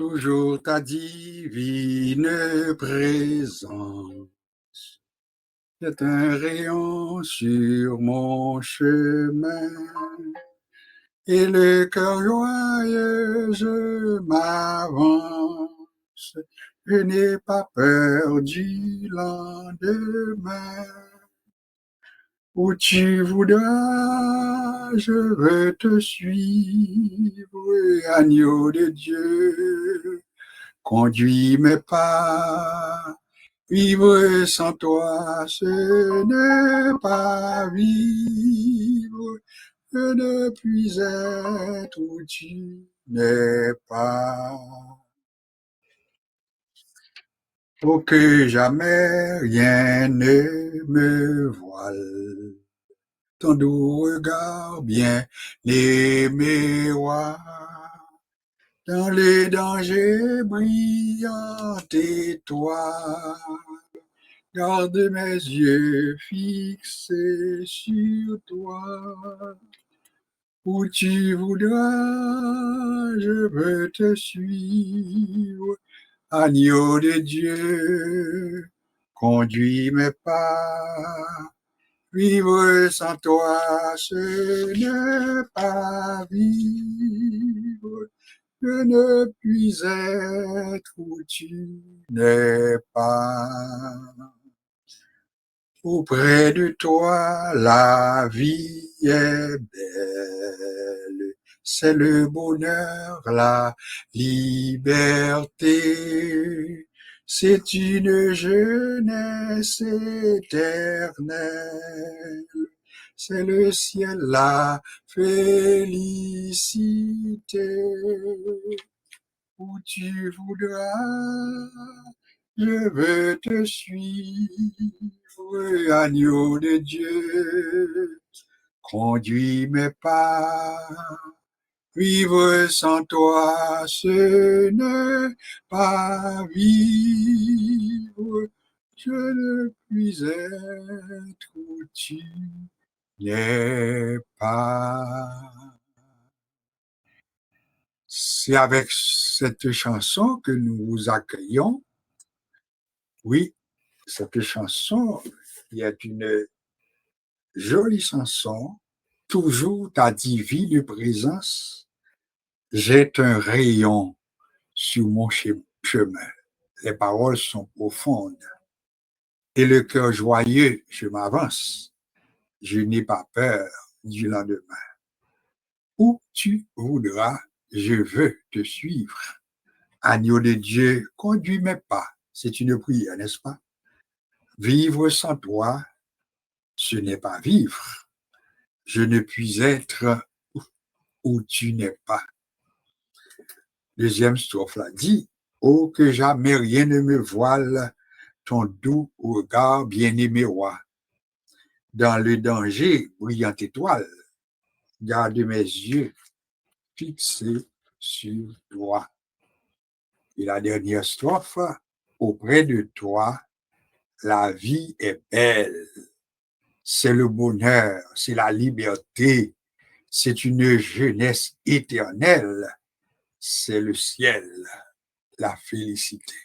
toujours ta divine présence. C'est un rayon sur mon chemin, et le cœur joyeux je m'avance. Je n'ai pas peur du lendemain. Où tu voudras, je veux te suivre, agneau de Dieu. Conduis mes pas, vivre sans toi, ce n'est pas vivre. Je ne puis être où tu n'es pas. Pour que jamais rien ne me voile. Ton doux regard bien aimé roi. Dans les dangers brillante étoile, garde mes yeux fixés sur toi. Où tu voudras, je veux te suivre, agneau de Dieu, conduis mes pas. Vivre sans toi, ce n'est pas vivre. Je ne puis être où tu n'es pas. Auprès de toi, la vie est belle. C'est le bonheur, la liberté. C'est une jeunesse éternelle. C'est le ciel, la félicité. Où tu voudras, je veux te suivre, agneau de Dieu. Conduis mes pas. Vivre sans toi, ce n'est pas vivre. Je ne puis être où tu n'es pas. C'est avec cette chanson que nous vous accueillons. Oui, cette chanson est une jolie chanson. Toujours ta divine présence jette un rayon sur mon chemin. Les paroles sont profondes. Et le cœur joyeux, je m'avance. Je n'ai pas peur du lendemain. Où tu voudras, je veux te suivre. Agneau de Dieu, conduis mes pas. C'est une prière, n'est-ce pas? Vivre sans toi, ce n'est pas vivre. Je ne puis être où tu n'es pas. Deuxième strophe là dit, oh que jamais rien ne me voile, ton doux regard bien-aimé roi. Dans le danger, brillante étoile, garde mes yeux fixés sur toi. Et la dernière strophe, auprès de toi, la vie est belle. C'est le bonheur, c'est la liberté, c'est une jeunesse éternelle, c'est le ciel, la félicité.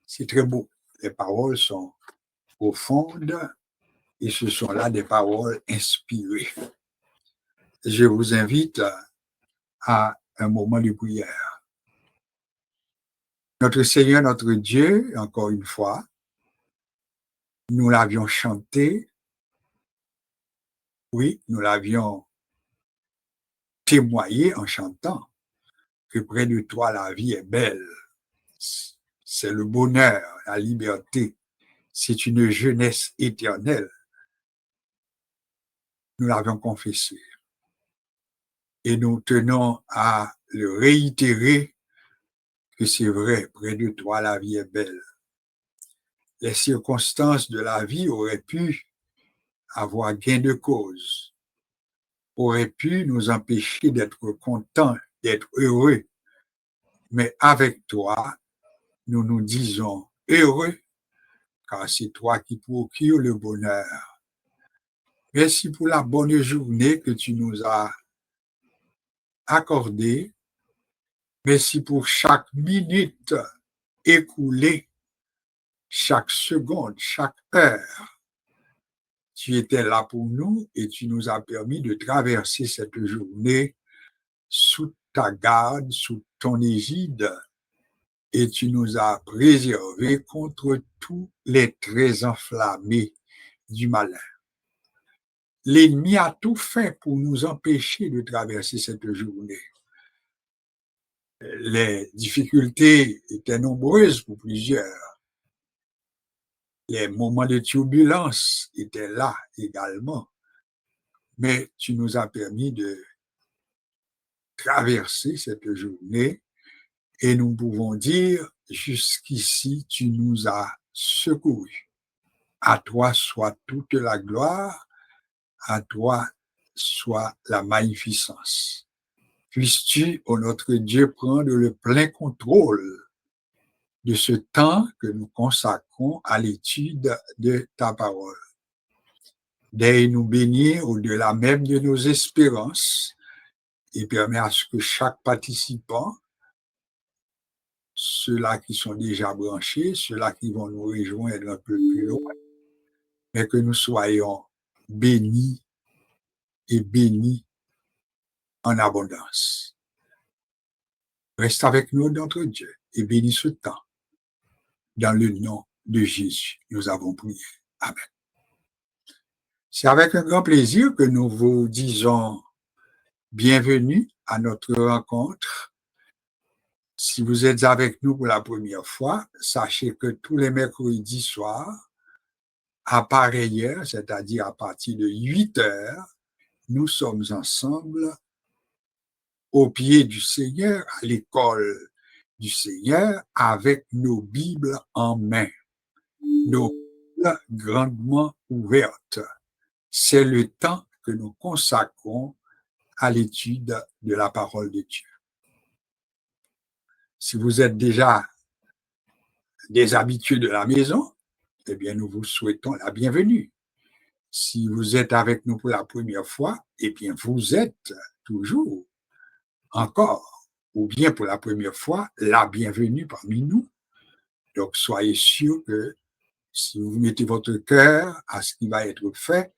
C'est très beau. Les paroles sont profondes et ce sont là des paroles inspirées. Je vous invite à un moment de prière. Notre Seigneur, notre Dieu, encore une fois, nous l'avions chanté, oui, nous l'avions témoigné en chantant que près de toi la vie est belle. C'est le bonheur, la liberté. C'est une jeunesse éternelle. Nous l'avions confessé. Et nous tenons à le réitérer que c'est vrai, près de toi la vie est belle. Les circonstances de la vie auraient pu avoir gain de cause, auraient pu nous empêcher d'être contents, d'être heureux. Mais avec toi, nous nous disons heureux, car c'est toi qui procures le bonheur. Merci pour la bonne journée que tu nous as accordée. mais si pour chaque minute écoulée, chaque seconde, chaque heure, tu étais là pour nous et tu nous as permis de traverser cette journée sous ta garde, sous ton égide, et tu nous as préservés contre tous les traits enflammés du malin. L'ennemi a tout fait pour nous empêcher de traverser cette journée. Les difficultés étaient nombreuses pour plusieurs. Les moments de turbulence étaient là également. Mais tu nous as permis de traverser cette journée et nous pouvons dire, jusqu'ici, tu nous as secourus. À toi soit toute la gloire, à toi soit la magnificence. Puisses-tu, ô notre Dieu, prendre le plein contrôle de ce temps que nous consacrons à l'étude de ta parole. Daigne nous bénir au-delà même de nos espérances et permet à ce que chaque participant, ceux-là qui sont déjà branchés, ceux-là qui vont nous rejoindre un peu plus loin, mais que nous soyons bénis et bénis en abondance. Reste avec nous, notre Dieu, et bénis ce temps. Dans le nom de Jésus, nous avons prié. Amen. C'est avec un grand plaisir que nous vous disons bienvenue à notre rencontre. Si vous êtes avec nous pour la première fois, sachez que tous les mercredis soirs, à pareille heure, c'est-à-dire à partir de 8 heures, nous sommes ensemble au pied du Seigneur, à l'école du Seigneur, avec nos Bibles en main, nos Bibles grandement ouvertes. C'est le temps que nous consacrons à l'étude de la parole de Dieu. Si vous êtes déjà des habitués de la maison, eh bien, nous vous souhaitons la bienvenue. Si vous êtes avec nous pour la première fois, eh bien, vous êtes toujours, encore, ou bien pour la première fois, la bienvenue parmi nous. Donc, soyez sûrs que si vous mettez votre cœur à ce qui va être fait,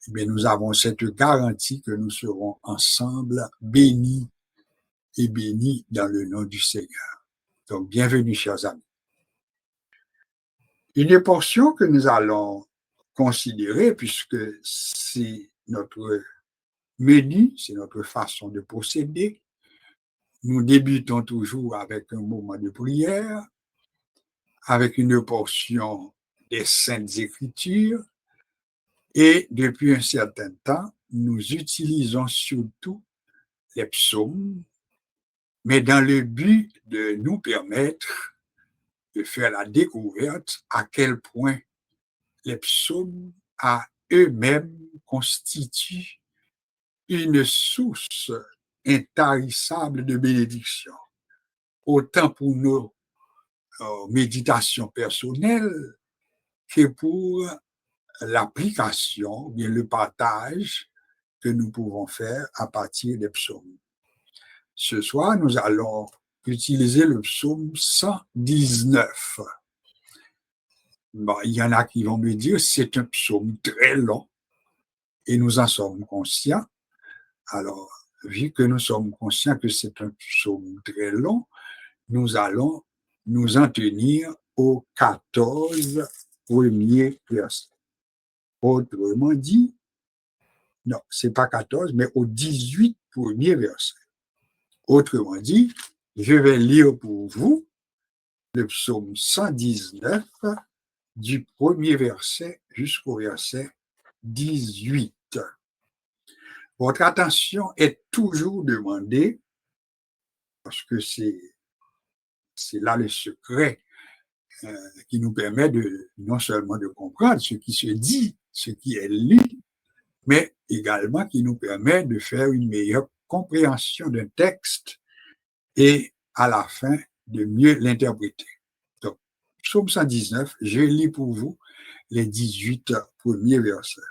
eh bien, nous avons cette garantie que nous serons ensemble bénis et bénis dans le nom du Seigneur. Donc, bienvenue, chers amis. Une portion que nous allons considérer, puisque c'est notre menu, c'est notre façon de procéder. Nous débutons toujours avec un moment de prière, avec une portion des Saintes Écritures, et depuis un certain temps, nous utilisons surtout les psaumes, mais dans le but de nous permettre de faire la découverte à quel point les psaumes à eux-mêmes constituent une source intarissable de bénédiction, autant pour nos méditations personnelles que pour l'application, bien le partage que nous pouvons faire à partir des psaumes. Ce soir, nous allons utiliser le psaume 119. Bon, il y en a qui vont me dire c'est un psaume très long et nous en sommes conscients. Alors, vu que nous sommes conscients que c'est un psaume très long, nous allons nous en tenir aux 14 premiers versets. Autrement dit, non, c'est pas 14, mais aux 18 premiers versets. Autrement dit, je vais lire pour vous le psaume 119 du premier verset jusqu'au verset 18. Votre attention est toujours demandée, parce que c'est là le secret qui nous permet de non seulement de comprendre ce qui se dit, ce qui est lu, mais également qui nous permet de faire une meilleure compréhension d'un texte et à la fin de mieux l'interpréter. Donc, psaume 119, je lis pour vous les 18 premiers versets.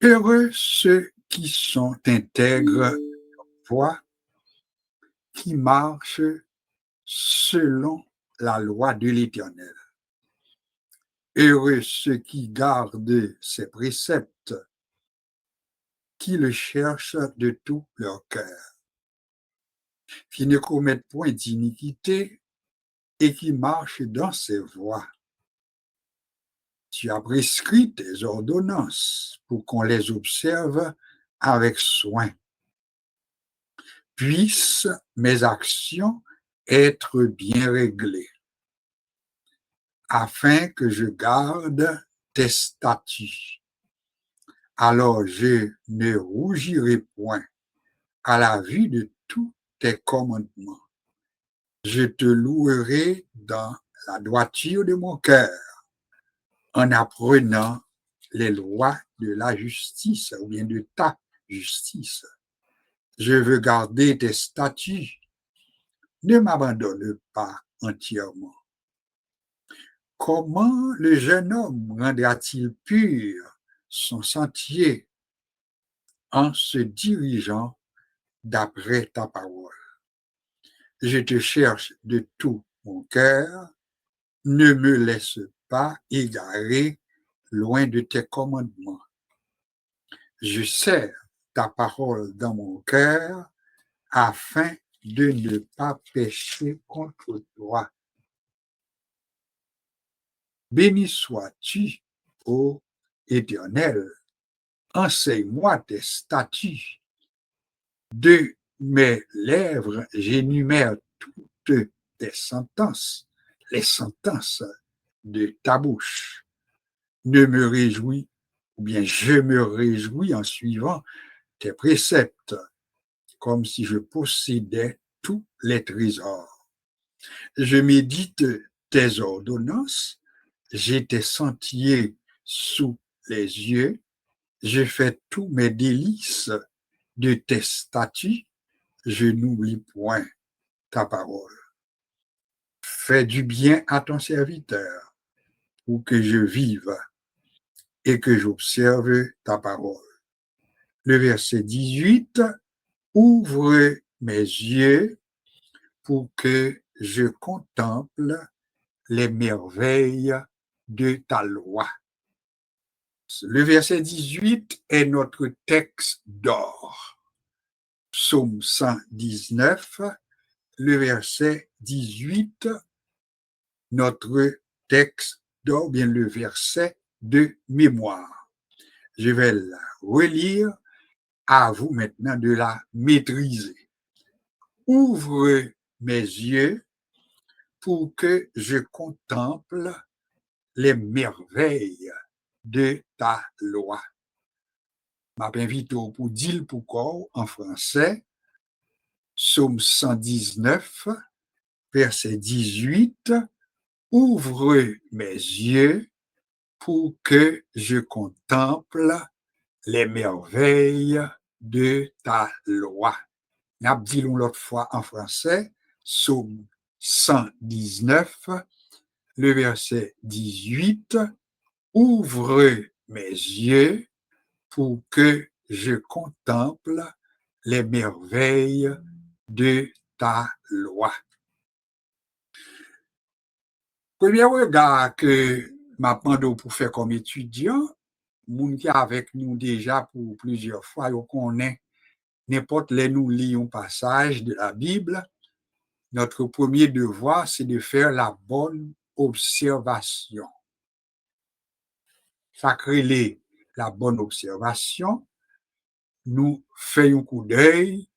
Heureux ceux qui sont intègres voie qui marche selon la loi de l'Éternel. Heureux ceux qui gardent ses préceptes, qui le cherchent de tout leur cœur, qui ne commettent point d'iniquité et qui marchent dans ses voies. Tu as prescrit tes ordonnances pour qu'on les observe avec soin. Puissent mes actions être bien réglées, afin que je garde tes statuts. Alors je ne rougirai point à la vue de tous tes commandements. Je te louerai dans la droiture de mon cœur, en apprenant les lois de la justice, ou bien de ta justice. Je veux garder tes statuts. Ne m'abandonne pas entièrement. Comment le jeune homme rendra-t-il pur son sentier en se dirigeant d'après ta parole? Je te cherche de tout mon cœur. Ne me laisse pas égarer loin de tes commandements. Je serre ta parole dans mon cœur afin de ne pas pécher contre toi. Béni sois-tu, ô Éternel, enseigne-moi tes statuts. De mes lèvres, j'énumère toutes tes sentences, les sentences de ta bouche. Ne me réjouis, ou bien je me réjouis en suivant tes préceptes, comme si je possédais tous les trésors. Je médite tes ordonnances, j'ai tes sentiers sous les yeux, je fais tous mes délices de tes statuts, je n'oublie point ta parole. Fais du bien à ton serviteur pour que je vive et que j'observe ta parole. Le verset 18, ouvre mes yeux pour que je contemple les merveilles de ta loi. Le verset 18 est notre texte d'or. Psaume 119, le verset 18, notre texte d'or, bien le verset de mémoire. Je vais la relire, à vous maintenant de la maîtriser. Ouvre mes yeux pour que je contemple les merveilles de ta loi. Je m'invite pour dire pourquoi en français, Psaume 119, verset 18, ouvre mes yeux pour que je contemple les merveilles de ta loi. N'a dit l'autre fois en français, Psaume 119, le verset 18, ouvre mes yeux pour que je contemple les merveilles de ta loi. Premier regard que m'apprendre pour faire comme étudiant, moun qui avec nous déjà pour plusieurs fois, on connaît n'importe les nous lit un passage de la Bible, notre premier devoir, c'est de faire la bonne observation. Ça crée la bonne observation. Nous faisons un coup d'œil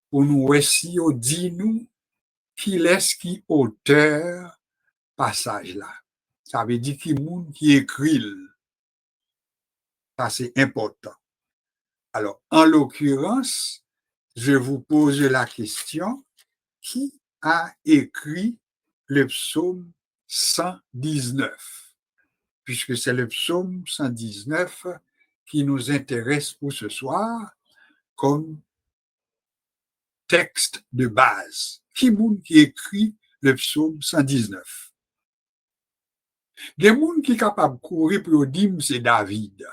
pour nous aussi dit nous qui laisse qui auteur passage là. Ça veut dire qui monde qui écrit. Ça c'est important. Alors en l'occurrence, je vous pose la question, qui a écrit le psaume 119? Puisque c'est le psaume 119 qui nous intéresse pour ce soir comme texte de base. Qui monde qui écrit le psaume 119? Des monde qui est capable de courir pour dire c'est David.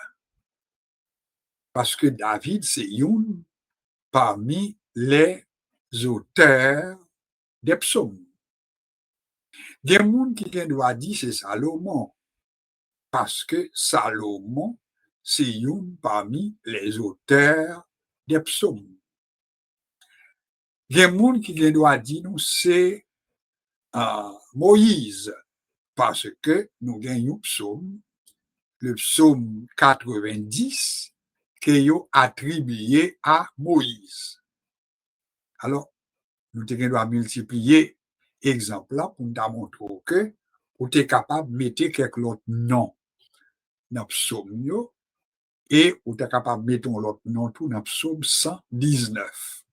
Parce que David, c'est une parmi les auteurs des psaumes. Il y a des gens qui doit dire c'est Salomon, parce que Salomon, c'est un parmi les auteurs des psaumes. Il y a des gens qui doit dire nous c'est Moïse, parce que nous gagnons psaume, le psaume 90, qui est attribué à Moïse. Alors, nous devons multiplier exemple là pour nous montrer que vous êtes capable de mettre quelques autres noms dans le psaume et vous êtes capable de mettre l'autre nom tout dans le psaume 119.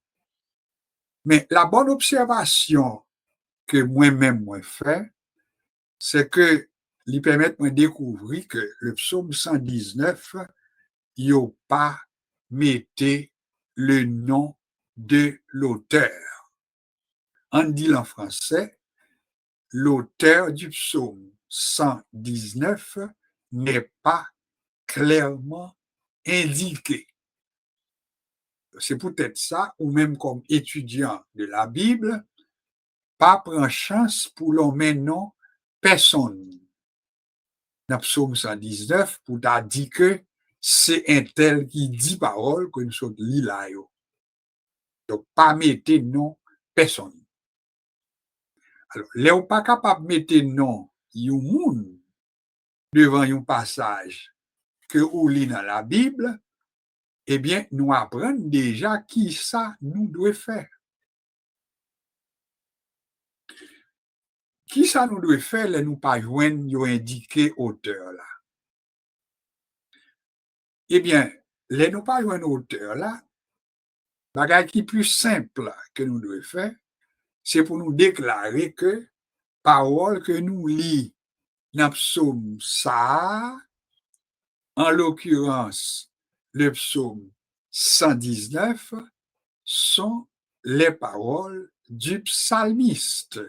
Mais la bonne observation que moi-même moi fait, c'est que lui permet de découvrir que le psaume 119, il n'a pas metté le nom de l'auteur. On dit en français, l'auteur du psaume 119 n'est pas clairement indiqué. C'est peut-être ça, ou même comme étudiant de la Bible, pas prendre chance pour l'emmener non personne. Dans le psaume 119, pour t'a dit que c'est un tel qui dit parole que nous sommes là. Donc, pas mettre non personne. Alors, là, on pas capable de mettre non yon moun devant un passage que ou lit dans la Bible, eh bien, nous apprenons déjà qui ça nous doit faire. Qui ça nous doit faire, là, nous pas joindre yon indiqué auteur là. Eh bien, là, nous pas joindre auteur là, bagage qui plus simple que nous devons faire, c'est pour nous déclarer que parole que nous lisons dans le psaume ça, en l'occurrence le psaume 119, sont les paroles du psalmiste.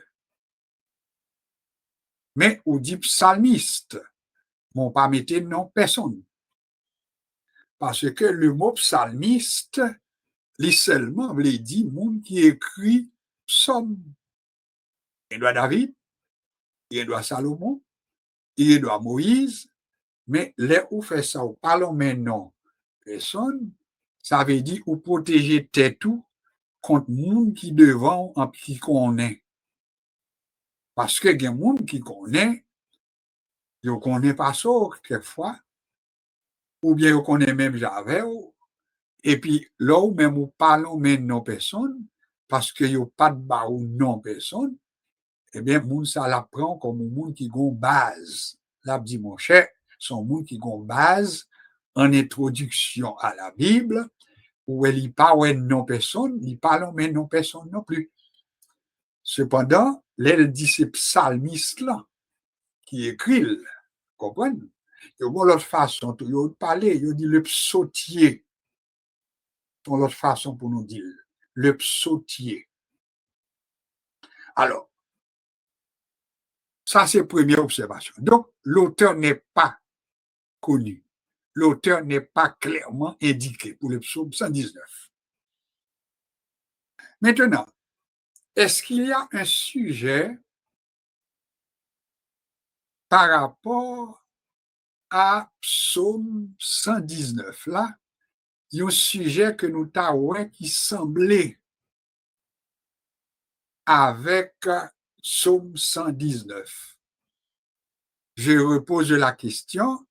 Mais on dit psalmiste, on ne pas mettre non personne. Parce que le mot psalmiste, il seulement veut dire monde qui écrit psaume. Il doit David, il doit Salomon, il doit Moïse, mais là où fait ça, ou parlons maintenant personne, ça veut dire ou protéger tête tout contre monde qui devant en qui connaît. Parce que il y a monde qui connaît, il connaît pas ça quelquefois, ou bien il connaît même j'avais, et puis là où même ou parlons maintenant personne, parce que il pas de bas ou non personne, eh bien, moun ça l'apprend comme un monde qui gon base. Là, dit mon cher, son monde qui gon base en introduction à la Bible, où elle y parle non personne, il parle mais non personne non plus. Cependant, elle dit c'est psalmiste là qui écrit, comprenez? Et bon, l'autre façon, il parler, il dit le psautier. Pour l'autre façon pour nous dire, le psautier. Alors, ça, c'est la première observation. Donc, l'auteur n'est pas connu. L'auteur n'est pas clairement indiqué pour le psaume 119. Maintenant, est-ce qu'il y a un sujet par rapport à psaume 119 là, il y a un sujet que nous avons qui semblait avec psaume 119. Je repose la question,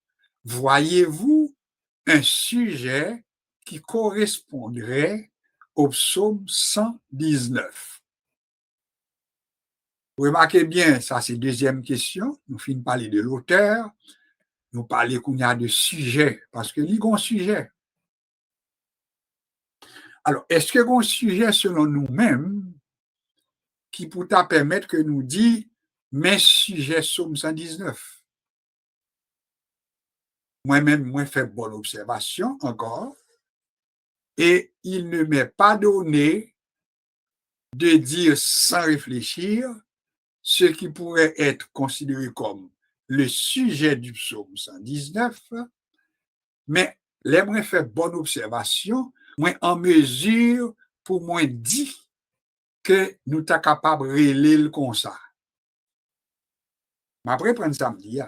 voyez-vous un sujet qui correspondrait au psaume 119? Remarquez bien, ça c'est deuxième question. Nous finissons de parler de l'auteur, nous parlons qu'on y a de sujet, parce que il y a un sujet. Alors, est-ce qu'il y a un sujet selon nous-mêmes qui pourrait permettre que nous disions, mais sujet psaume 119? Moi-même, moi, fais bonne observation encore, et il ne m'est pas donné de dire sans réfléchir ce qui pourrait être considéré comme le sujet du psaume 119, mais j'aimerais faire bonne observation, moi en mesure pour moi dit que nous sommes capables de relayer comme ça. Après, prendre samedi,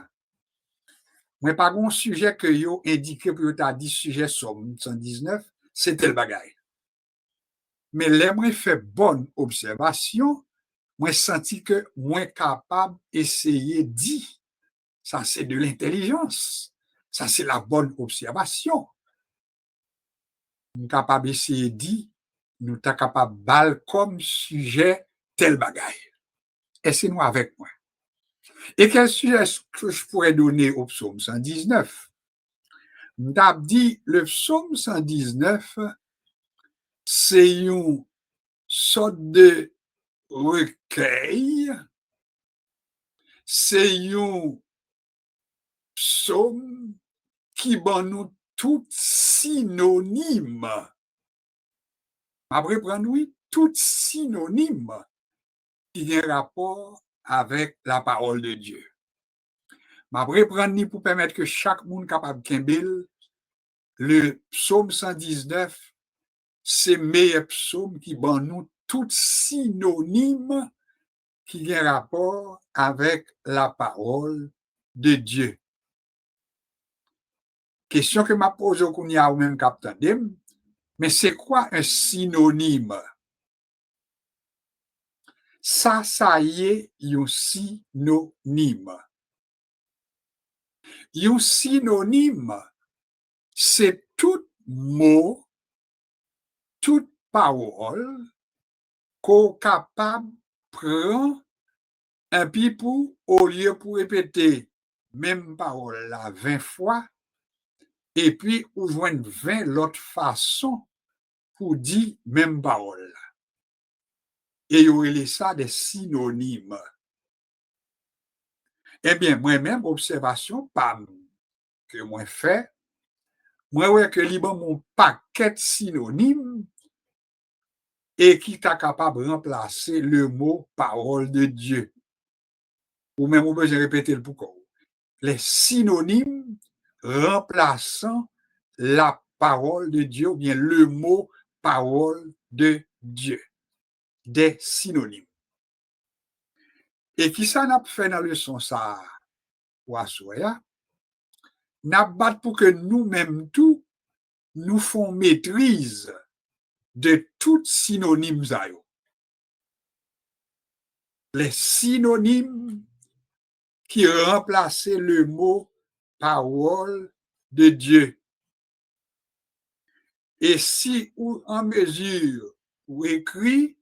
mais pas un sujet que yo indiqué pour ta dit sujet somme 119, c'était le bagage. Mais l'aimerait fait bonne observation, moi senti que moi capable essayer dire ça c'est de l'intelligence. Ça c'est la bonne observation. Nous capable essayer dire nous sommes capable bal comme sujet tel bagage. Est-ce nous avec moi? Et quel sujet est-ce que je pourrais donner au psaume 119? M'tap dit le psaume 119 c'est une sorte de recueil, c'est un psaume qui ban nous tout synonyme. Après prendre oui, tout synonyme qui a rapport avec la parole de Dieu. Après prendre pour permettre que chaque monde capable kembel le psaume 119 c'est meilleur psaume qui ban nous tout synonyme qui a rapport avec la parole de Dieu. Question que m'a posée au Kounia ou même capitaine, mais c'est quoi un synonyme? Ça y est, un synonyme. Un synonyme, c'est tout mot, toute parole qu'on est capable de prendre un peu pour, au lieu pour répéter même parole là 20 fois, et puis ou joindre 20 l'autre façon pour dire même parole. Et il y a ça des synonymes. Eh bien, moi-même, observation, pas que moi fait, moi, ouais, que libre mon paquet synonyme et qui est capable de remplacer le mot parole de Dieu. Ou même, on peut répéter le pourquoi. Les synonymes remplaçant la parole de Dieu, ou bien le mot parole de Dieu. Des synonymes. Et qui ça n'a pas fait dans le leçon ça, ou à soya, n'a pas pour que nous-mêmes tout, nous font maîtrise de tout synonyme zayo. Les synonymes qui remplaçaient le mot parole de Dieu. Et si ou en mesure ou écrit,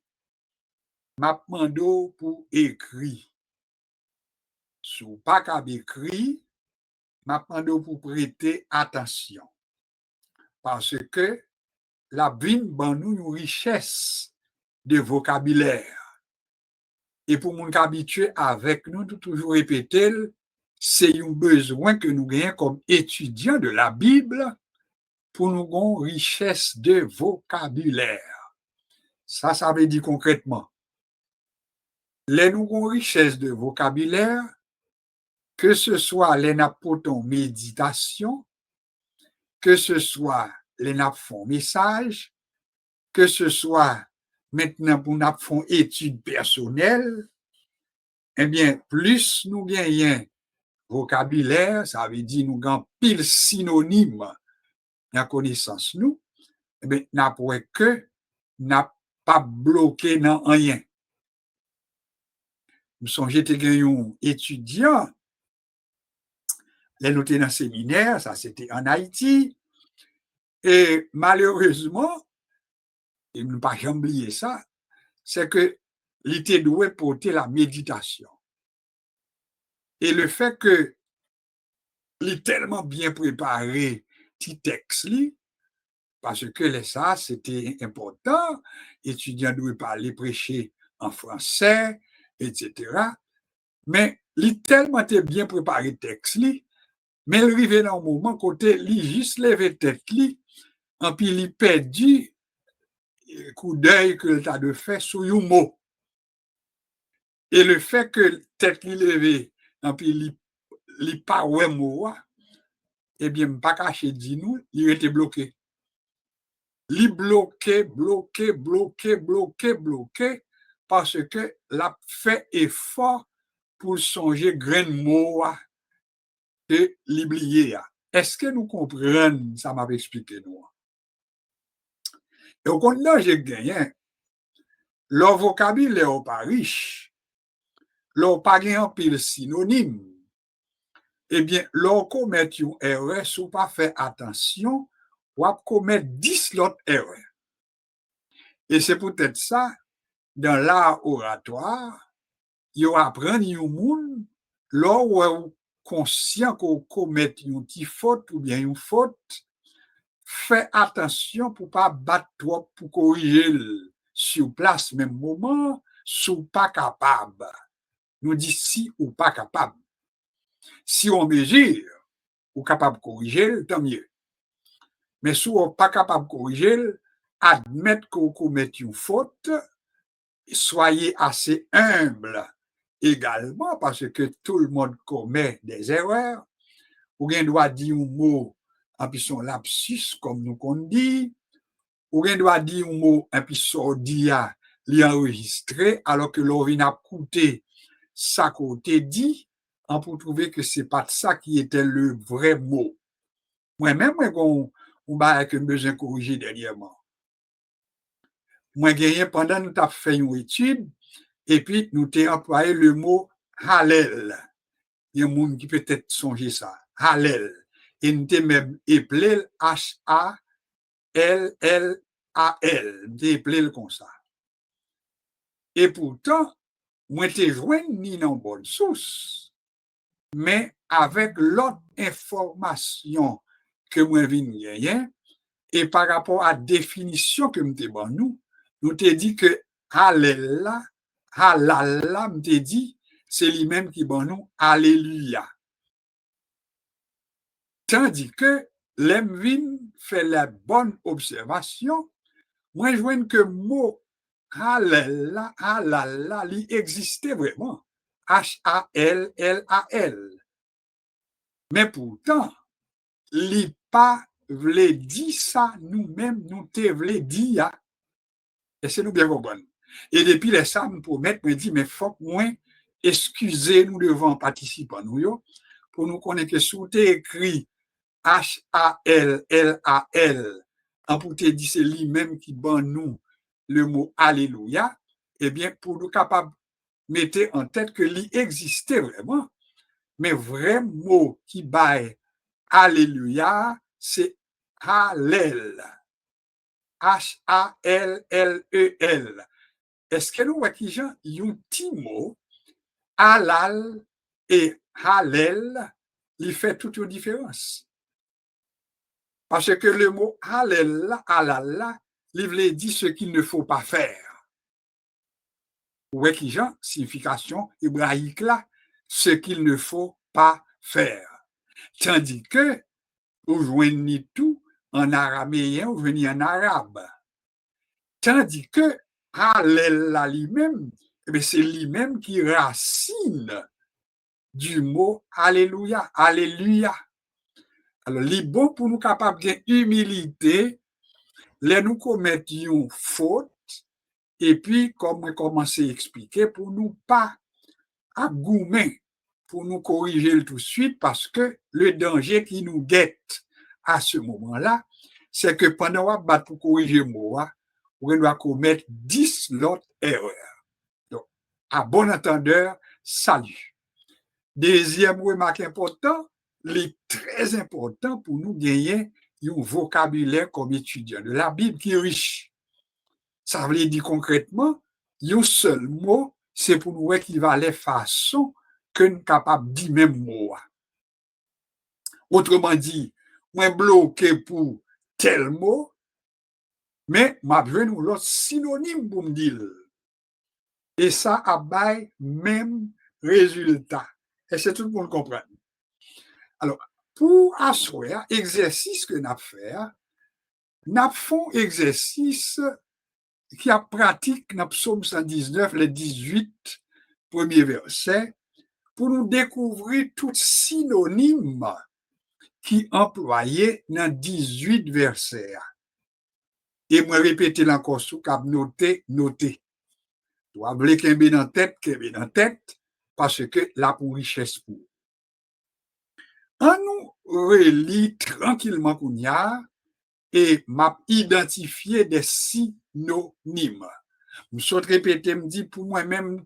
m'a demandé pour écrit. Sous pas qu'à écrit, m'a demandé pour prêter attention. Parce que la Bible ban nous une richesse de vocabulaire. Et pour mon habitué avec nous, toujours répéter, c'est un besoin que nous gagnons comme étudiants de la Bible pour nous avoir une richesse de vocabulaire. Ça veut dire concrètement, les nous avons une richesse de vocabulaire, que ce soit les napotons méditation, que ce soit les napfons message, que ce soit maintenant pour nous faire études personnelles, eh bien, plus nous gagnons vocabulaire, ça veut dire nous gagnons pile synonyme dans la connaissance nous, eh bien, n'a pas que n'a pas bloqué dans rien. Nous sommes j'étais un étudiant, les notés dans le séminaire, ça c'était en Haïti, et malheureusement, et ne pas jamais oublier ça, c'est que l'ité doué porter la méditation. Et le fait que l'est tellement bien préparé petit texte, parce que ça, c'était important, étudiants doivent parler, prêcher en français, etc. Mais l'est tellement bien préparé texte, mais il arrive dans un moment côté, il juste levé tête, et puis il perdu coup d'œil que tu as de fait sur un mot. Et le fait que tête li levé, et puis il pas ouais mot, eh bien, pas caché dit nous, il était bloqué. li bloqué, parce que l'a fait effort pour songer grain mot que l'oublier. Est-ce que nous comprenons ça m'a expliqué nous? Et au compte là, j'ai gagné. Leur vocabulaire pas riche, leur pas un pile synonyme. Eh bien, leur commettre une erreur, si vous pas fait attention, ou à commettre 10 autres erreurs. Et c'est peut-être ça, dans l'art oratoire, il apprend un monde, là où est conscient qu'on commet une petite faute ou bien une faute, fait attention pour pas battre trop pour corriger sur place, même moment, sous pas capable. Nous dit si ou pas capable. Si on mesure, ou capable de corriger, tant mieux. Mais si on pas capable de corriger, admettre qu'on commet une faute, soyez assez humble également, parce que tout le monde commet des erreurs. Ou bien doit dire un mot, en plus son lapsus, comme nous qu'on dit, ou bien doit dire un mot, et puis son dia, l'enregistrer, alors que l'on vient à coûter ça côté dit, on peut trouver que c'est pas ça qui était le vrai mot. Moi-même, on va que besoin de corriger dernièrement. Moi, gagné pendant nous avons fait une étude, et puis nous avons employé le mot Hallel. Il y a un monde qui peut-être songer ça. Hallel. Et nous avons même appelé H-A-L-L-A-L. Nous avons appelé comme ça. Et pourtant, moi, je joint ni dans bonne source, mais avec l'autre information que moi viens gagner, et par rapport à la définition que nous avons nous te dit que Halal, nous te dit, c'est lui-même qui bon nous, Alléluia. Tandis que l'Emvin fait la bonne observation, moi je vois que le mot Halal, il existait vraiment. H-A-L-L-A-L. Mais pourtant, il pas voulait dire ça nous-mêmes, nous te voulait dire. Et c'est nous bien comprendre. Et depuis les sammes pour mettre, me dit, mais faut que moi, excusez-nous devant participants, nous, pour nous connaître que sous écrit H-A-L-L-A-L, en pour te dire c'est lui-même qui ban nous le mot Alléluia, eh bien, pour nous capables mettre en tête que lui existait vraiment, mais vrai mot qui baille Alléluia, c'est Hallel. H-A-L-L-E-L. Est-ce que nous voyons qu'il y a un petit mot, halal et halal, il fait toute une différence. Parce que le mot halal, il veut dire ce qu'il ne faut pas faire. Vous voyez qu'il y a signification hébraïque là, ce qu'il ne faut pas faire. Tandis que, vous joignez tout en araméen, vous joignez en arabe. Tandis que Hallel lui-même, c'est lui-même qui racine du mot Alléluia, Alléluia. Alors, il est bon pour nous capables d'humilité, les nous commettre une faute, et puis, comme on commence à expliquer, pour nous pas agoumer, pour nous corriger tout de suite, parce que le danger qui nous guette à ce moment-là, c'est que pendant qu'on va pour corriger le mot, on doit commettre 10 autres erreurs. Donc, à bon entendeur, salut. Deuxième remarque importante, il est très important pour nous gagner un vocabulaire comme étudiant de la Bible qui est riche. Ça veut dire concrètement, un seul mot, c'est pour nous équivaler façon que nous sommes capables de dire même mot. Autrement dit, moi bloqué pour tel mot, mais m'a besoin de l'autre synonyme pour me dire. Et ça a bail même résultat. Et c'est tout le monde comprend. Alors, pour asseoir exercice que nous fait, nous faisons exercice qui a pratique dans Psaume 119, les 18 premiers versets, pour nous découvrir tout synonyme qui employé dans 18 versets. Et moi répéter encore sous cap noter. Doit vle kembe dans tête, parce que là pour richesse pour. On nous relit tranquillement qu'on y a et m'a identifié des synonymes. Je saute répéter, me dit pour moi-même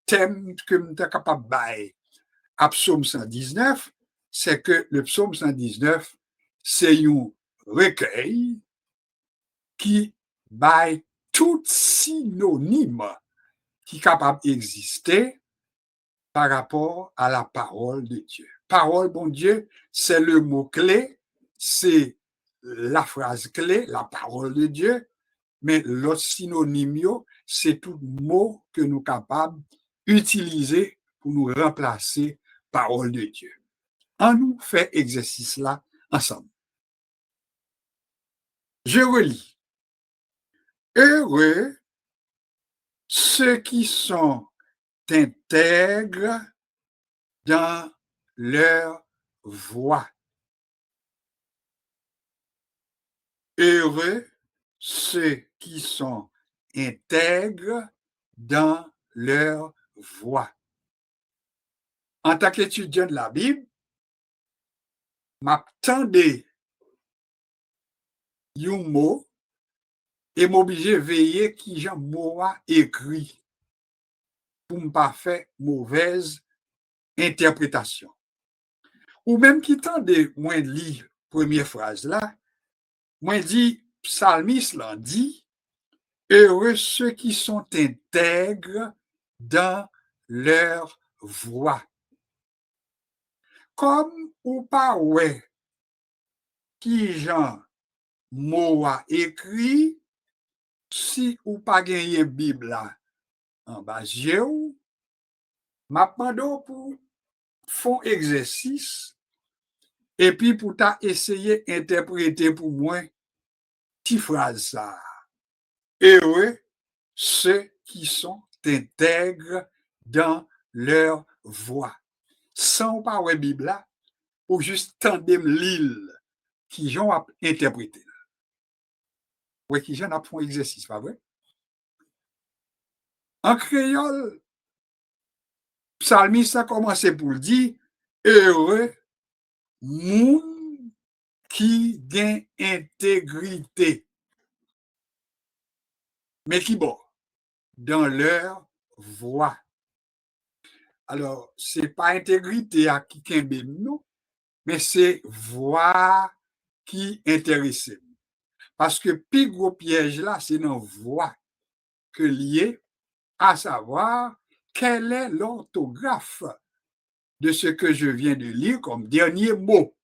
thème que je suis capable de à psaume 119, c'est que le psaume 119, c'est un recueil qui baille tout synonyme qui est capable d'exister par rapport à la parole de Dieu. Parole, bon Dieu, c'est le mot-clé, c'est la phrase clé, la parole de Dieu, mais l'autre synonyme, c'est tout mot que nous sommes capables d'utiliser pour nous remplacer parole de Dieu. On nous fait exercice là ensemble. Je relis. Heureux ceux qui sont intègres dans leur voie. Heureux ceux qui sont intègres dans leur voie. En tant qu'étudiant de la Bible, m'attendais un mot et m'oblige à veiller qui j'en m'aura écrit pour ne pas faire mauvaise interprétation. Ou même qui tendait moins lire première phrase là, moi dit psalmiste l'a dit heureux ceux qui sont intègres dans leur voie. Comme ou pas ouais qui j'en m'aura écrit si ou pas gagné Bible là en bas yeux, m'a demandé pour faire exercice et puis pour ta essayer d'interpréter pour moi petite phrase ça. Heureux ceux qui sont intègres dans leur voie. Sans pas ouais Bible là, ou juste tandem l'île qui j'ont interprété. Ouais, qui j'en a fait un exercice, pas vrai? En créole, psalmiste a commencé pour le dire heureux moun qui gagne intégrité. Mais qui bon? Dans leur voie. Alors, c'est pas intégrité à qui kembe non, mais c'est voie qui intéresse. Parce que plus gros piège là, c'est dans voie que lié à savoir quelle est l'orthographe de ce que je viens de lire comme dernier mot.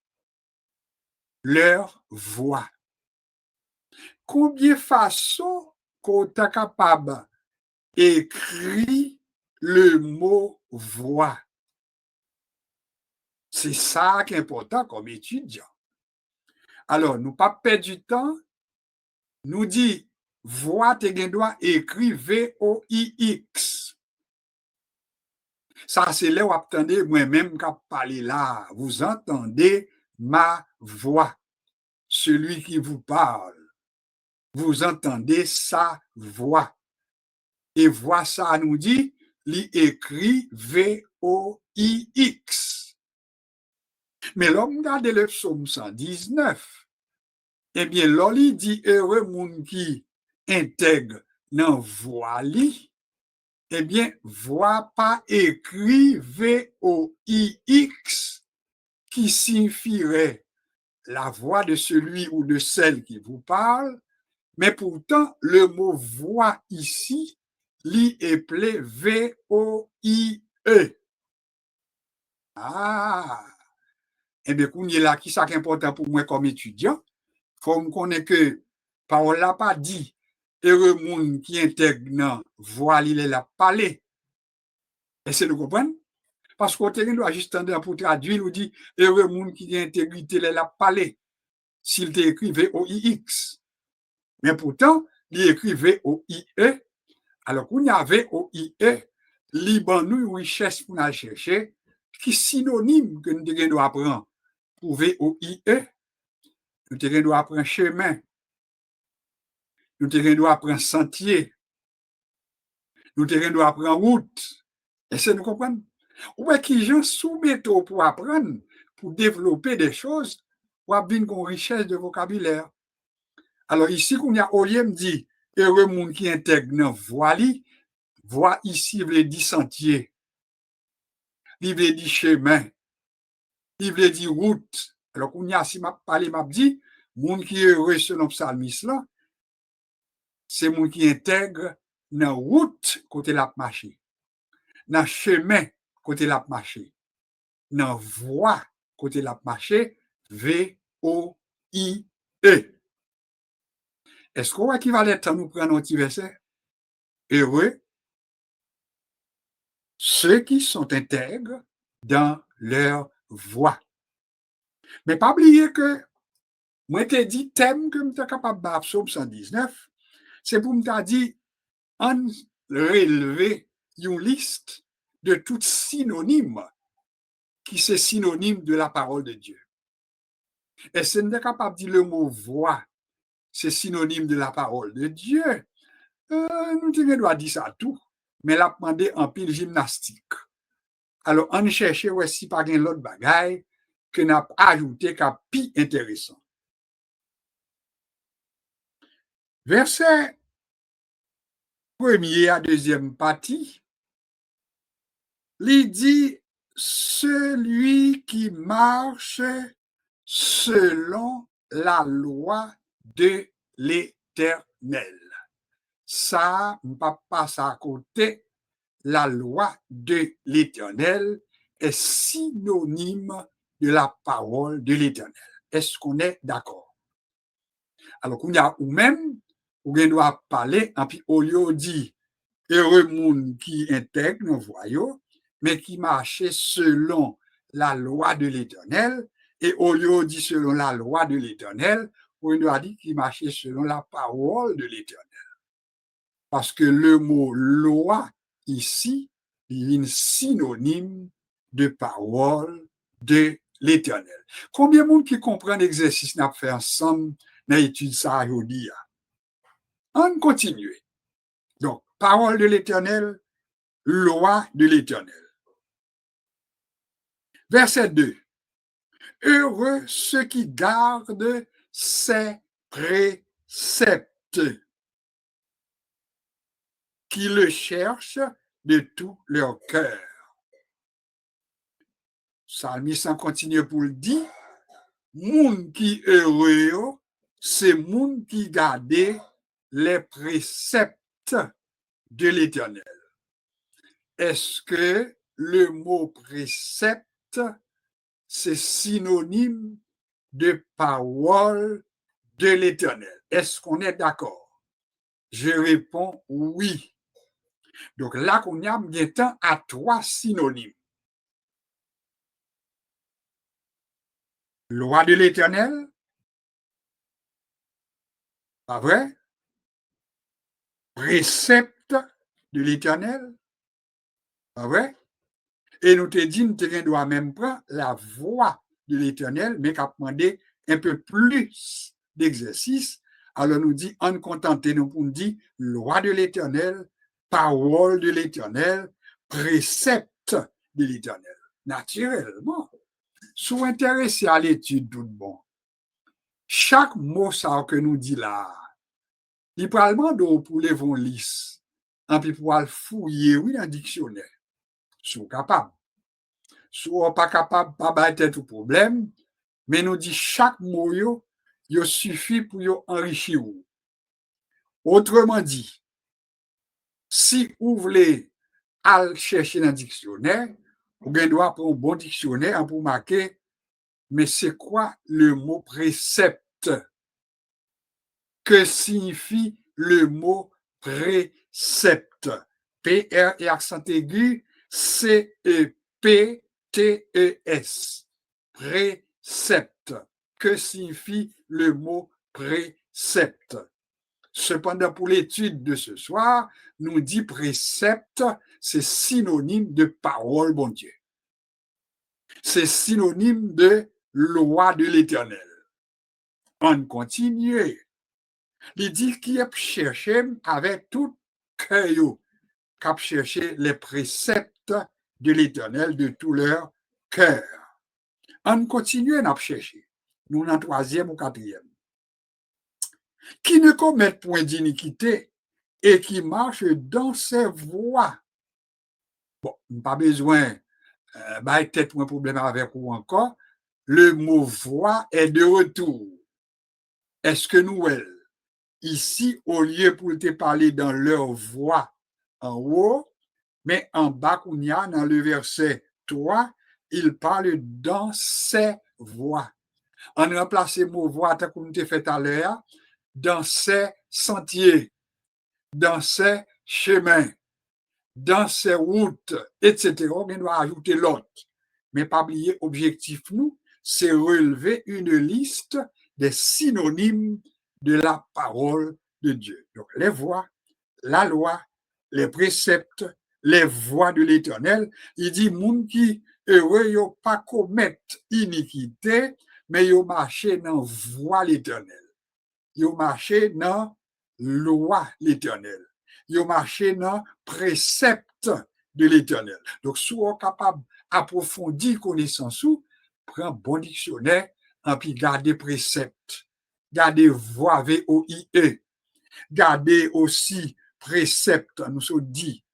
Leur voix. Combien de façons qu'on est capable d'écrire le mot voix? C'est ça qui est important comme étudiant. Alors, nous pas perdre du temps, nous dit voix, tu dois écrire V-O-I-X. Ça, c'est là où attendez moi-même qui parle là. Vous entendez ma voix. Celui qui vous parle. Vous entendez sa voix. Et voix ça nous dit, il écrit V-O-I-X. Mais l'homme regarde le psaume 119. Eh bien, l'on dit heureux moun qui intègre dans voix li. Eh bien, voix pas écrit V-O-I-X qui signifierait la voix de celui ou de celle qui vous parle, mais pourtant, le mot voix ici, li appelé V-O-I-E. Ah! Eh bien, qu'on y est là, qui ça qui est important pour moi comme étudiant? Faut me connaître que parole n'a pas dit heureux monde qui intègre dans voix, il est là parler. Est-ce que vous comprenez? Parce qu'on doit juste entendre pour traduire, ou dit heureux monde qui a intégrité, il est là parler. S'il t'écrit V-O-I-X. Mais pourtant, il écrit V-O-I-E. Alors, qu'on y a V-O-I-E, Liban nous richesse pour nous chercher, qui synonyme que nous devons apprendre pour V-O-I-E, nous devons apprendre chemin. nous devons prendre sentier, nous devons prendre route. Est-ce que nous comprenons? Ou est qui gens soumettent pour apprendre, pour développer des choses, pour avoir une richesse de vocabulaire. Alors ici, qu'on y a au lieu me dit, heureux monde qui intègre dans voie ici, veut dire sentier, il veut dire chemin, il veut dire route. Alors qu'on y a, si m'a parlé, m'a dit, monde qui est heureux selon psalmiste là, c'est monde qui intègre dans route côté la marché, dans chemin côté la marché, dans voie côté la marché, V-O-I-E. Est-ce qu'on va équivalent à nous prendre un petit verset? Heureux ceux qui sont intègres dans leur voie. Mais pas oublier que moi t'ai dit thème que je suis capable de psaume 119, c'est pour me dire en relever une liste de toutes synonymes qui sont synonymes de la parole de Dieu. Et si on est capable de dire le mot voix, c'est synonyme de la parole de Dieu, nous devons dire ça tout, mais la demander en pile gymnastique. Alors, on cherche aussi pas gain l'autre bagaille que n'a ajouté qu'à plus intéressant. Verset premier à deuxième partie, il dit celui qui marche selon la loi de l'Éternel. Ça, on ne peut pas passer à côté. La loi de l'Éternel est synonyme de la parole de l'Éternel. Est-ce qu'on est d'accord? Alors, qu'on y a ou même, on doit parler, et puis au lieu dit heureux monde qui intègre nos voyaux, mais qui marche selon la loi de l'Éternel, et au lieu dit selon la loi de l'Éternel, on doit dire qui marche selon la parole de l'Éternel. Parce que le mot loi ici est un synonyme de parole de l'Éternel. Combien de monde qui comprend l'exercice n'a fait ensemble dans l'étude ça aujourd'hui? On continue. Donc, parole de l'Éternel, loi de l'Éternel. Verset 2. Heureux ceux qui gardent ses préceptes, qui le cherchent de tout leur cœur. Psalmiste en continue pour le dire, moun qui heureux, c'est moun qui garde les préceptes de l'Éternel. Est-ce que le mot précepte, c'est synonyme de parole de l'Éternel? Est-ce qu'on est d'accord? Je réponds oui. Donc là, qu'on y a maintenant à 3 synonymes. Loi de l'Éternel, pas vrai? Précepte de l'Éternel, pas vrai? Et nous te dit, nous te doit même prendre la voix de l'Éternel, mais qu'à demander un peu plus d'exercice. Alors nous dit, en contenté, nous pour nous dire, loi de l'Éternel, parole de l'Éternel, précepte de l'Éternel. Naturellement, sous intéressé à l'étude, tout bon. Chaque mot ça que nous dit là, il parle pour les vont lisse, et puis pour le fouiller, oui, dans le dictionnaire. Sont capables. Sont pas capables, pas battre tout problème, mais nous dit chaque mot, il suffit pour enrichir. Autrement dit, si vous voulez aller chercher dans le dictionnaire, vous devez prendre un bon dictionnaire pour marquer, mais c'est quoi le mot précepte? Que signifie le mot précepte? P-R et accent aigu, C-E-P-T-E-S. Précepte. Que signifie le mot précepte? Cependant, pour l'étude de ce soir, nous dit précepte, c'est synonyme de parole, bon Dieu. C'est synonyme de loi de l'Éternel. On continue. Il dit qu'il a cherché avec tout cœur, qu'a cherché les préceptes de l'Éternel de tout leur cœur. On continue à chercher. Nous, en troisième ou quatrième. Qui ne commet point d'iniquité et qui marche dans ses voies. Bon, pas besoin, peut-être un problème avec vous encore. Le mot voie est de retour. Est-ce que nous, ici, au lieu pour te parler dans leur voix en haut, mais en bas, on y a dans le verset 3, il parle dans ses voies. On remplace le mot voie, comme tu fait tout à l'heure, dans ses sentiers, dans ses chemins, dans ses routes, etc. On doit ajouter l'autre. Mais pas oublier, objectif, nous, c'est relever une liste des synonymes de la parole de Dieu. Donc, les voies, la loi, les préceptes, les voies de l'Éternel. Il dit, moun qui heureux, yo pas commettre iniquité, mais yo marché dans voie l'Éternel. Yo marché dans loi l'Éternel. Yo marché dans précepte de l'Éternel. Donc, si on est capable d'approfondir connaissance, prend bon dictionnaire, et puis garder précepte, garder voie VOIE, garder aussi précepte, nous sommes dit,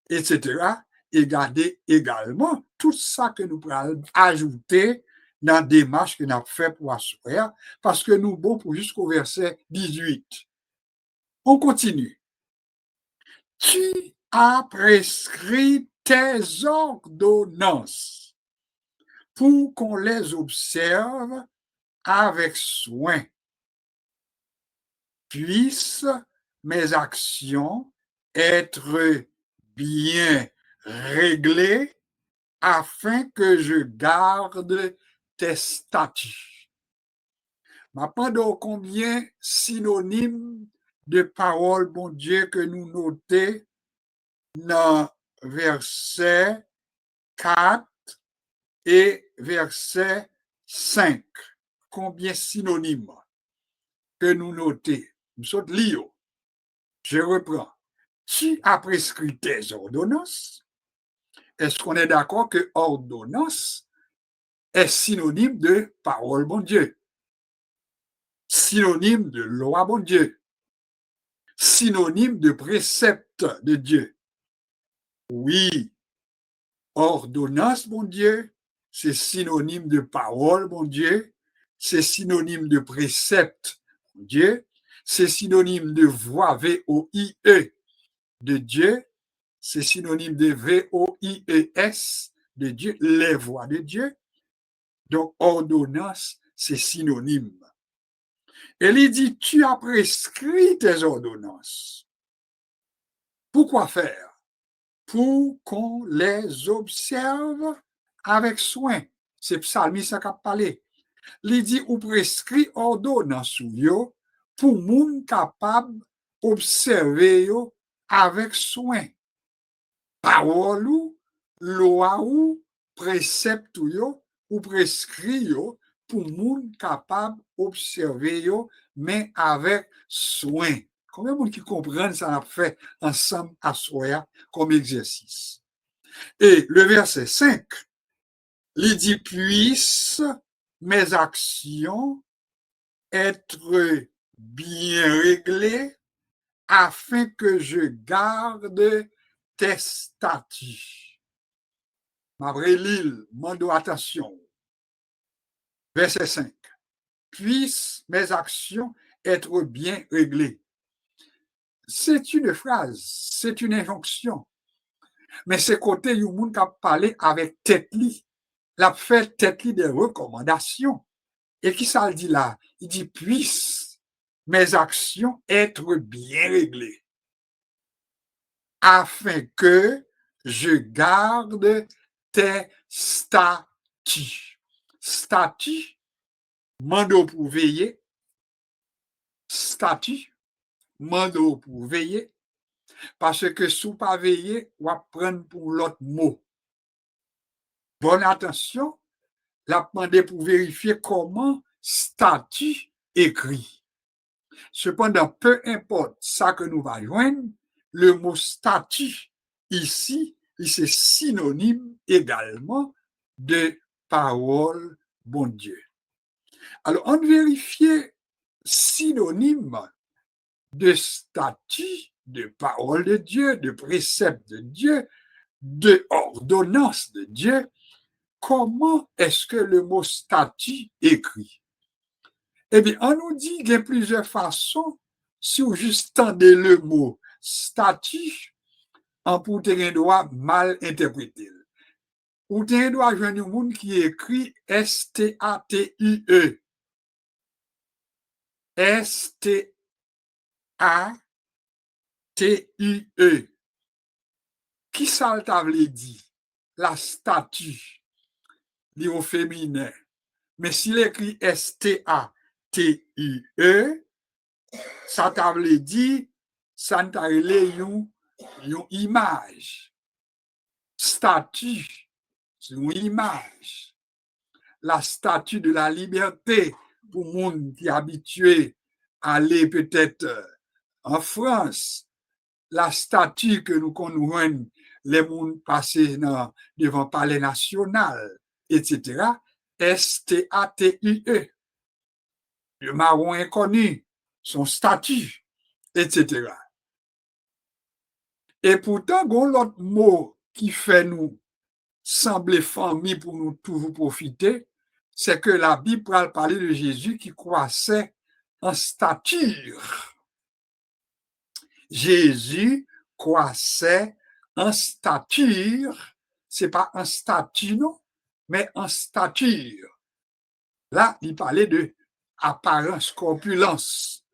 etc. Et garder également tout ça que nous pouvons ajouter dans la démarche que nous avons fait pour assurer, parce que nous bon pour jusqu'au verset 18. On continue. Tu as prescrit tes ordonnances pour qu'on les observe avec soin. Puissent mes actions être bien réglées afin que je garde tes statuts. Maintenant, combien synonymes de paroles, bon Dieu, que nous notons dans verset 4 et verset 5. Combien synonymes que nous notons? Nous sommes liés. Je reprends. Tu as prescrit tes ordonnances. Est-ce qu'on est d'accord que ordonnance est synonyme de parole, bon Dieu? Synonyme de loi, bon Dieu? Synonyme de précepte de Dieu? Oui. Ordonnance, bon Dieu, c'est synonyme de parole, bon Dieu. C'est synonyme de précepte, bon Dieu. C'est synonyme de voie, VOIE, de Dieu. C'est synonyme de VOIES, de Dieu, les voies de Dieu. Donc, ordonnance, c'est synonyme. Et il dit, tu as prescrit tes ordonnances. Pourquoi faire? Pour qu'on les observe avec soin. C'est psalmiste qui a parlé. Il dit, ou prescrit ordonnance yo pour moun capable observer yo avec soin. Parole ou, loi ou, précepte ou prescrit yo pour moun capable observer yo, mais avec soin. Combien de monde qui comprennent ça a fait ensemble à soi comme exercice? Et le verset 5, il dit, puisse mes actions être bien réglées afin que je garde tes statuts. M'abré l'île, mando attention. Verset 5. Puisse mes actions être bien réglées. C'est une phrase, c'est une injonction. Mais c'est côté du monde qui a parlé avec tête li. La fait tête li des recommandations. Et qui ça le dit là? Il dit, puisse mes actions être bien réglées afin que je garde tes statuts. Statuts, mando pour veiller. Statuts, mando pour veiller. Parce que sous pas veiller, on va prendre pour l'autre mot. Bonne attention, la demander pour vérifier comment statut écrit. Cependant, peu importe ça que nous va joindre, le mot statut ici, c'est synonyme également de parole bon Dieu. Alors, on vérifie synonyme de statut, de parole de Dieu, de précepte de Dieu, de ordonnance de Dieu. Comment est-ce que le mot statut écrit? Eh bien, on nous dit qu'il y a plusieurs façons, si vous juste tendez le mot statut, on peut droit mal interpréter. Ou t'es droit joindre un monde qui écrit S-T-A-T-U-E. S-T-A-T-U-E. Qui ça t'a dit? La statue, au féminin. Mais s'il écrit S-T-A-T-U-E, ça t'a dit, ça t'a une image. Statue, c'est une image. La statue de la liberté pour le monde qui est habitué à aller peut-être en France. La statue que nous connaissons, les mondes passés devant le palais national, etc. S-T-A-T-U-E. Le marron inconnu, son statut, etc. Et pourtant, il y a l'autre mot qui fait nous sembler famille pour nous toujours profiter, c'est que la Bible parle de Jésus qui croissait en stature. Jésus croissait en stature, c'est pas en statut, non, mais en stature. Là, il parlait de apparence, corpulence.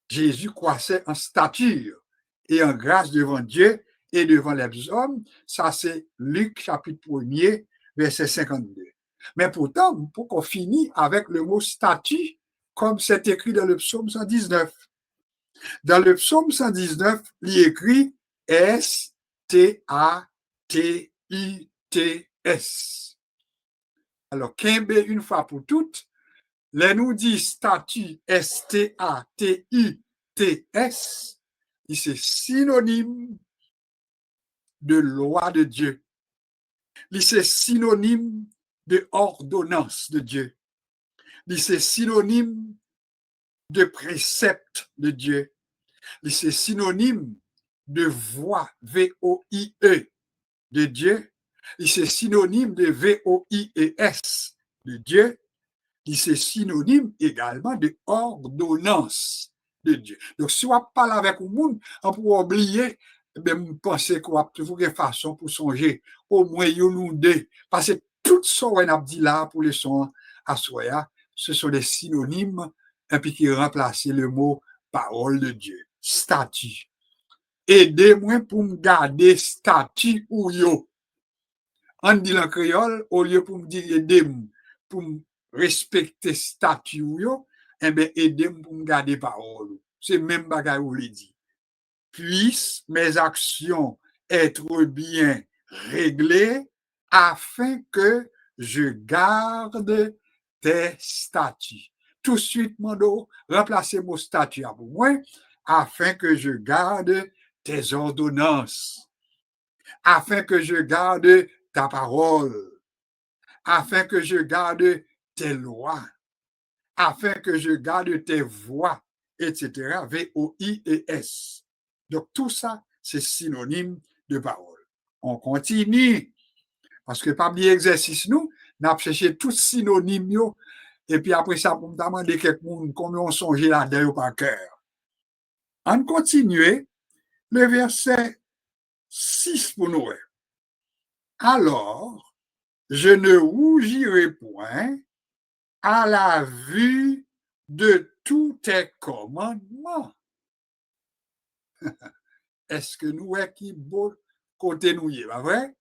Jésus croissait en stature et en grâce devant Dieu et devant les hommes. Ça, c'est Luc chapitre 1er, verset 52. Mais pourtant, pourquoi on finit avec le mot statut, comme c'est écrit dans le psaume 119. Dans le psaume 119, il écrit S-T-A-T-U-T-S. Alors, Kimbe, une fois pour toutes, les nous dit statut S-T-A-T-U-T-S, c'est synonyme de loi de Dieu. C'est synonyme de ordonnance de Dieu. C'est synonyme de précepte de Dieu. C'est synonyme de voix, V-O-I-E, de Dieu. C'est synonyme de V-O-I-E-S, de Dieu. C'est synonyme également de ordonnance de Dieu. Donc, si on parle avec le monde, on peut oublier, même penser qu'on a toujours une façon pour songer, au moins, nous deux. Parce que tout ce qu'on a dit là pour les sons à Soya, ce sont des synonymes, et puis qui remplacent le mot parole de Dieu, statut. Aidez-moi pour me garder statut ou yo. On dit en créole, au lieu pour me dire aidez-moi, pour me respecter statut ou yo, eh bien, aidez-moi pour me garder parole. C'est même bagage où il dit. Puissent mes actions être bien réglées afin que je garde tes statuts. Tout de suite, Mando, remplacez mon statut pour moi, afin que je garde tes ordonnances, afin que je garde ta parole, afin que je garde tes lois, afin que je garde tes voies, etc. V-O-I-E-S. Donc, tout ça, c'est synonyme de parole. On continue. Parce que pas bien exercice, nous, n'a cherché tout synonyme, et puis après ça, pour me demander quelqu'un comment on songe là-dedans par cœur. On continue, le verset 6 pour nous. Alors, je ne rougirai point à la vue de tous tes commandements. Est-ce que nous est qui beau côté nous y est, pas vrai?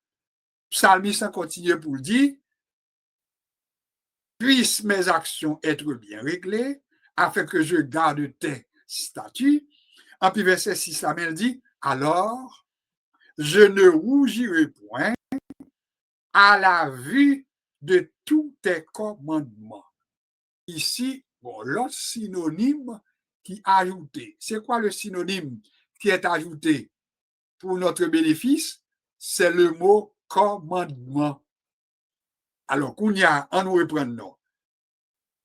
Psalmiste a continué pour dire, puissent mes actions être bien réglées, afin que je garde tes statuts. En puis verset 6, la main dit, alors, je ne rougirai point à la vue de tous tes commandements. Ici, bon, l'autre synonyme qui est ajouté. C'est quoi le synonyme qui est ajouté pour notre bénéfice? C'est le mot commandement. Alors, qu'on y a, on nous reprend non.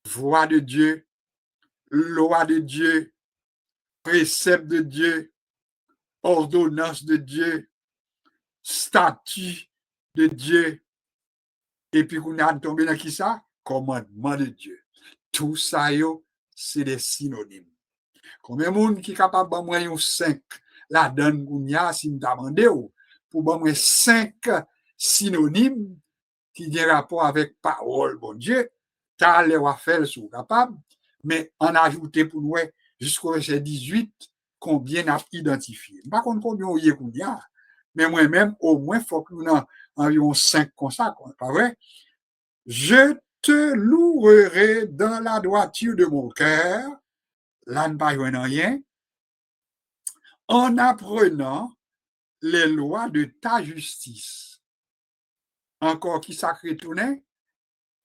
Voix de Dieu, loi de Dieu, précepte de Dieu, ordonnance de Dieu, statut de Dieu. Et puis, qu'on a tombé dans qui ça? Commandement de Dieu. Tout ça, c'est des synonymes. Combien de monde qui est capable de moi 5 la donne qu'on y a si me demandez pour moi 5 synonymes qui ont rapport avec parole, bon Dieu, t'as les faire sont capables, mais en ajouter pour nous jusqu'au verset 18 combien n'a identifié. Par contre, combien on y est qu'on y a, mais moi-même, au moins, il faut que nous ayons environ 5 comme ça, pas vrai? Je te louerai dans la droiture de mon cœur, là ne pas rien, en apprenant les lois de ta justice. Encore qui sacré tourner?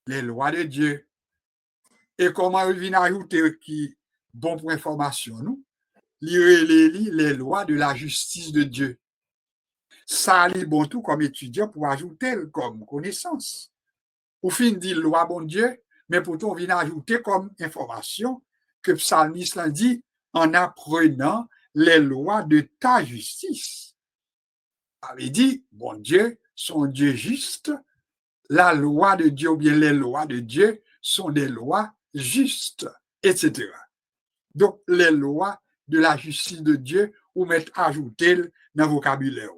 Les lois de Dieu. Et comment il vient ajouter qui, bon pour information, nous, lire les lois de la justice de Dieu. Ça lit bon tout comme étudiant pour ajouter comme connaissance. Au fin dit loi bon Dieu, mais pourtant on vient ajouter comme information que psalmiste l'a dit en apprenant les lois de ta justice. Il dit, bon Dieu, son Dieu juste, la loi de Dieu ou bien les lois de Dieu sont des lois justes, etc. Donc, les lois de la justice de Dieu, ou mettre ajouter dans le vocabulaire.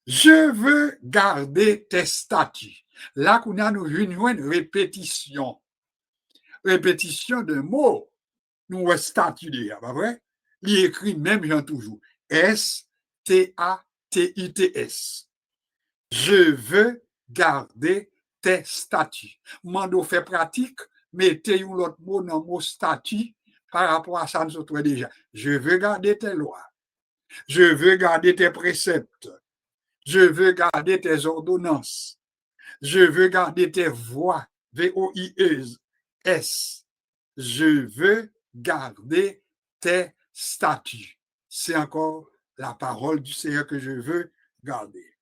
Je veux garder tes statuts. Là, qu'on a nous une répétition. Répétition d'un mot. Nous, un statut déjà, pas vrai? Il écrit même genre toujours. S-T-A-T-I-T-S. Je veux garder tes statuts. Mando fait pratique, mettez un autre mot dans le mot statut par rapport à ça, nous autres déjà. Je veux garder tes lois. Je veux garder tes préceptes. Je veux garder tes ordonnances. Je veux garder tes voies. V-O-I-E-S. Je veux garder tes statuts. C'est encore la parole du Seigneur que je veux garder.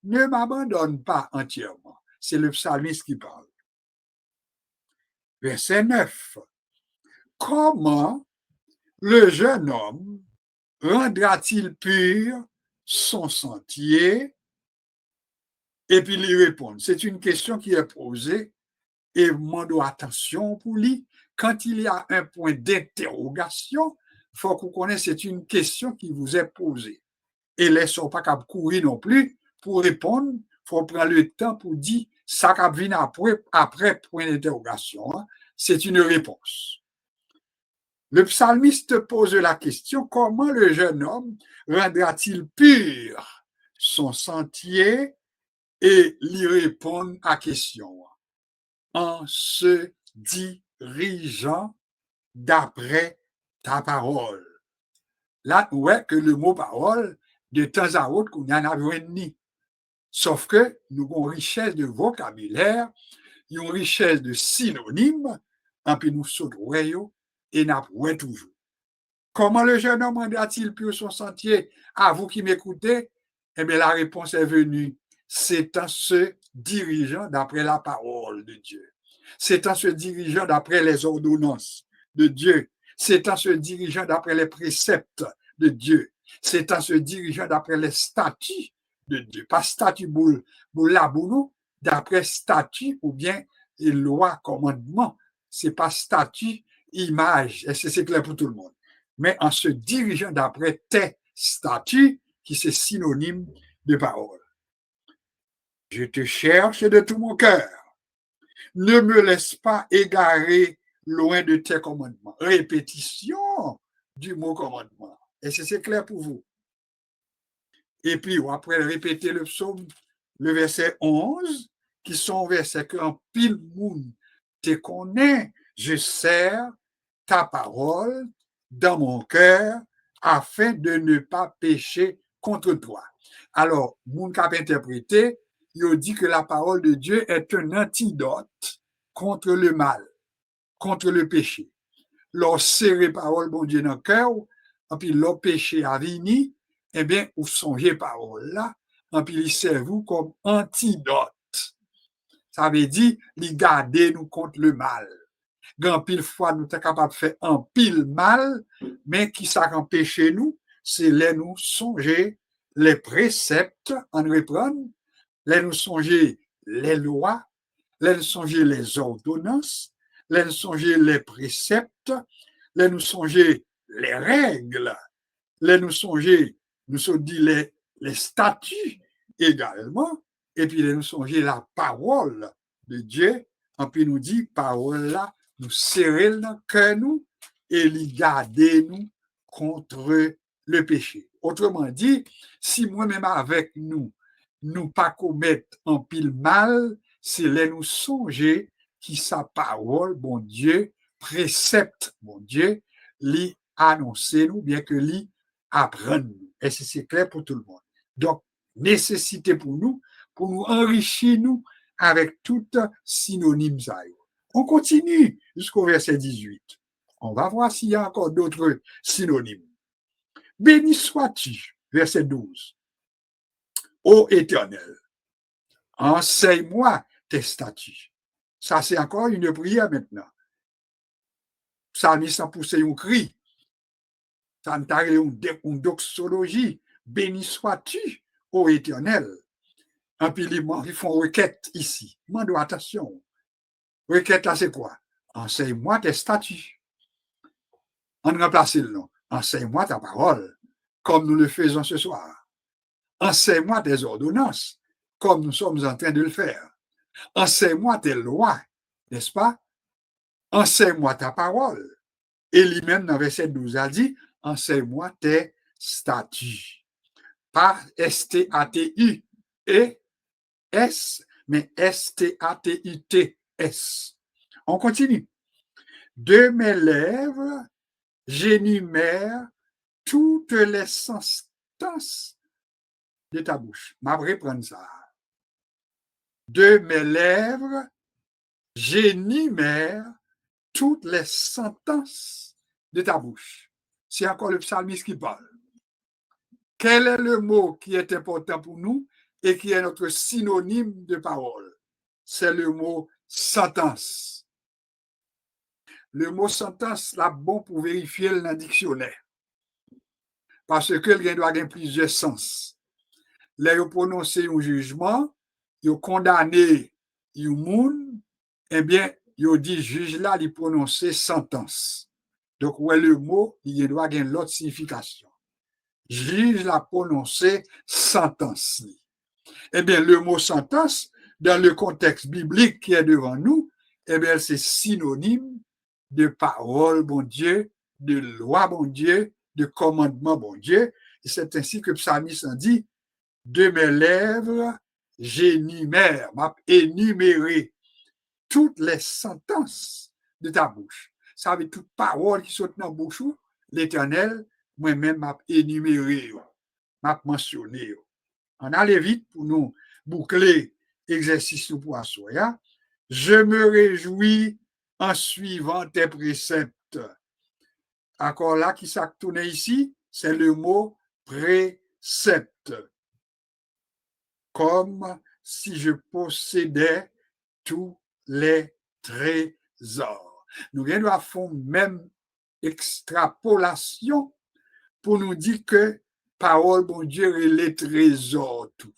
Ne m'abandonne pas entièrement. C'est le psalmiste qui parle. Verset 9. Comment le jeune homme rendra-t-il pur son sentier? Et puis lui répondre. C'est une question qui est posée et demande attention pour lui. Quand il y a un point d'interrogation, il faut qu'on connaisse, c'est une question qui vous est posée. Et laissons pas qu'à courir non plus pour répondre. Il faut prendre le temps pour dire ça qui vient après point d'interrogation. C'est une réponse. Le psalmiste pose la question, comment le jeune homme rendra-t-il pur son sentier? Et lui répond à la question en se dirigeant d'après ta parole. Là, ouais, que le mot parole, de temps à autre, qu'on y en a ni. Sauf que nous avons une richesse de vocabulaire, une richesse de synonymes, et puis nous sautons et nous toujours. Comment le jeune homme rendra-t-il pur son sentier? À vous qui m'écoutez, eh bien, la réponse est venue. C'est en se dirigeant d'après la parole de Dieu. C'est en se dirigeant d'après les ordonnances de Dieu. C'est en se dirigeant d'après les préceptes de Dieu. C'est en se dirigeant d'après les statuts de Dieu. Pas statut boule nous, d'après statut ou bien les lois, commandements. C'est pas statut, image. Et c'est clair pour tout le monde. Mais en se dirigeant d'après tes statuts, qui c'est synonyme de parole. Je te cherche de tout mon cœur. Ne me laisse pas égarer loin de tes commandements. Répétition du mot commandement. Et c'est clair pour vous. Et puis, après répéter le psaume, le verset 11, qui sont versets qu'en pile monde te connaît, je sers ta parole dans mon cœur afin de ne pas pécher contre toi. Alors, mon cap interprété, il dit que la parole de Dieu est un antidote contre le mal, contre le péché. leur serrer parole, bon Dieu, dans le cœur, et puis leur péché à venir, eh bien, vous songez parole là, et puis il sert vous comme antidote. Ça veut dire, il garde nous contre le mal. Grand pile fois, nous sommes capables de faire un pile mal, mais qui ça empêche nous, c'est les nous songer les préceptes, en reprendre, les nous songer les lois, les nous songer les ordonnances, les nous songer les préceptes, les nous songer les règles, les nous songer, nous sommes dit les statuts également, et puis les nous songer la parole de Dieu, et puis nous dit, parole là, nous serrer dans le cœur nous, et les garder nous contre le péché. Autrement dit, si moi-même avec nous, nous pas commettre un pile mal, c'est les nous songer qui sa parole, bon Dieu, précepte, bon Dieu, li annoncer nous, bien que li apprendre. Et c'est clair pour tout le monde. Donc, nécessité pour nous enrichir nous avec tout synonyme. On continue jusqu'au verset 18. On va voir s'il y a encore d'autres synonymes. Béni sois-tu, verset 12. Ô Éternel, enseigne-moi tes statuts. Ça, c'est encore une prière maintenant. Psalmiste a poussé un cri. Ça me t'a une doxologie. Béni sois-tu, ô Éternel. Et puis, ils font requête ici. Mande attention. Requête là, c'est quoi? Enseigne-moi tes statuts. On remplace le nom. Enseigne-moi ta parole, comme nous le faisons ce soir. Enseigne-moi tes ordonnances, comme nous sommes en train de le faire. Enseigne-moi tes lois, n'est-ce pas? Enseigne-moi ta parole. Et lui-même, dans verset 12, a dit, enseigne-moi tes statuts. Pas S-T-A-T-U et S, mais S-T-A-T-U-T-S. On continue. De mes lèvres, j'énumère toutes les sentences de ta bouche. Ma reprendre ça. De mes lèvres, j'énumère toutes les sentences de ta bouche. C'est encore le psalmiste qui parle. Quel est le mot qui est important pour nous et qui est notre synonyme de parole? C'est le mot sentence. Le mot sentence, là, bon pour vérifier dans le dictionnaire. Parce que il doit avoir plusieurs sens. Là, ils prononcent un jugement, ils condamnent un monde, eh bien, ils dit juge là, il prononce sentence. Donc, ouais, le mot, il doit avoir l'autre signification. Juge l'a prononcé sentence. Eh bien, le mot sentence, dans le contexte biblique qui est devant nous, eh bien, c'est synonyme de parole, bon Dieu, de loi, bon Dieu, de commandement, bon Dieu. Et c'est ainsi que le psalmiste en dit, de mes lèvres, j'énumère, m'a énuméré toutes les sentences de ta bouche. Ça veut dire toute parole qui saute dans la bouche, l'Éternel, moi-même, m'a énuméré, m'a mentionné. On allait vite pour nous boucler l'exercice pour assoya. Je me réjouis en suivant tes préceptes. Encore là, qui s'est tourné ici, c'est le mot précepte. Comme si je possédais tous les trésors. Nous venons à faire même extrapolation pour nous dire que parole, bon Dieu, et les trésors tout.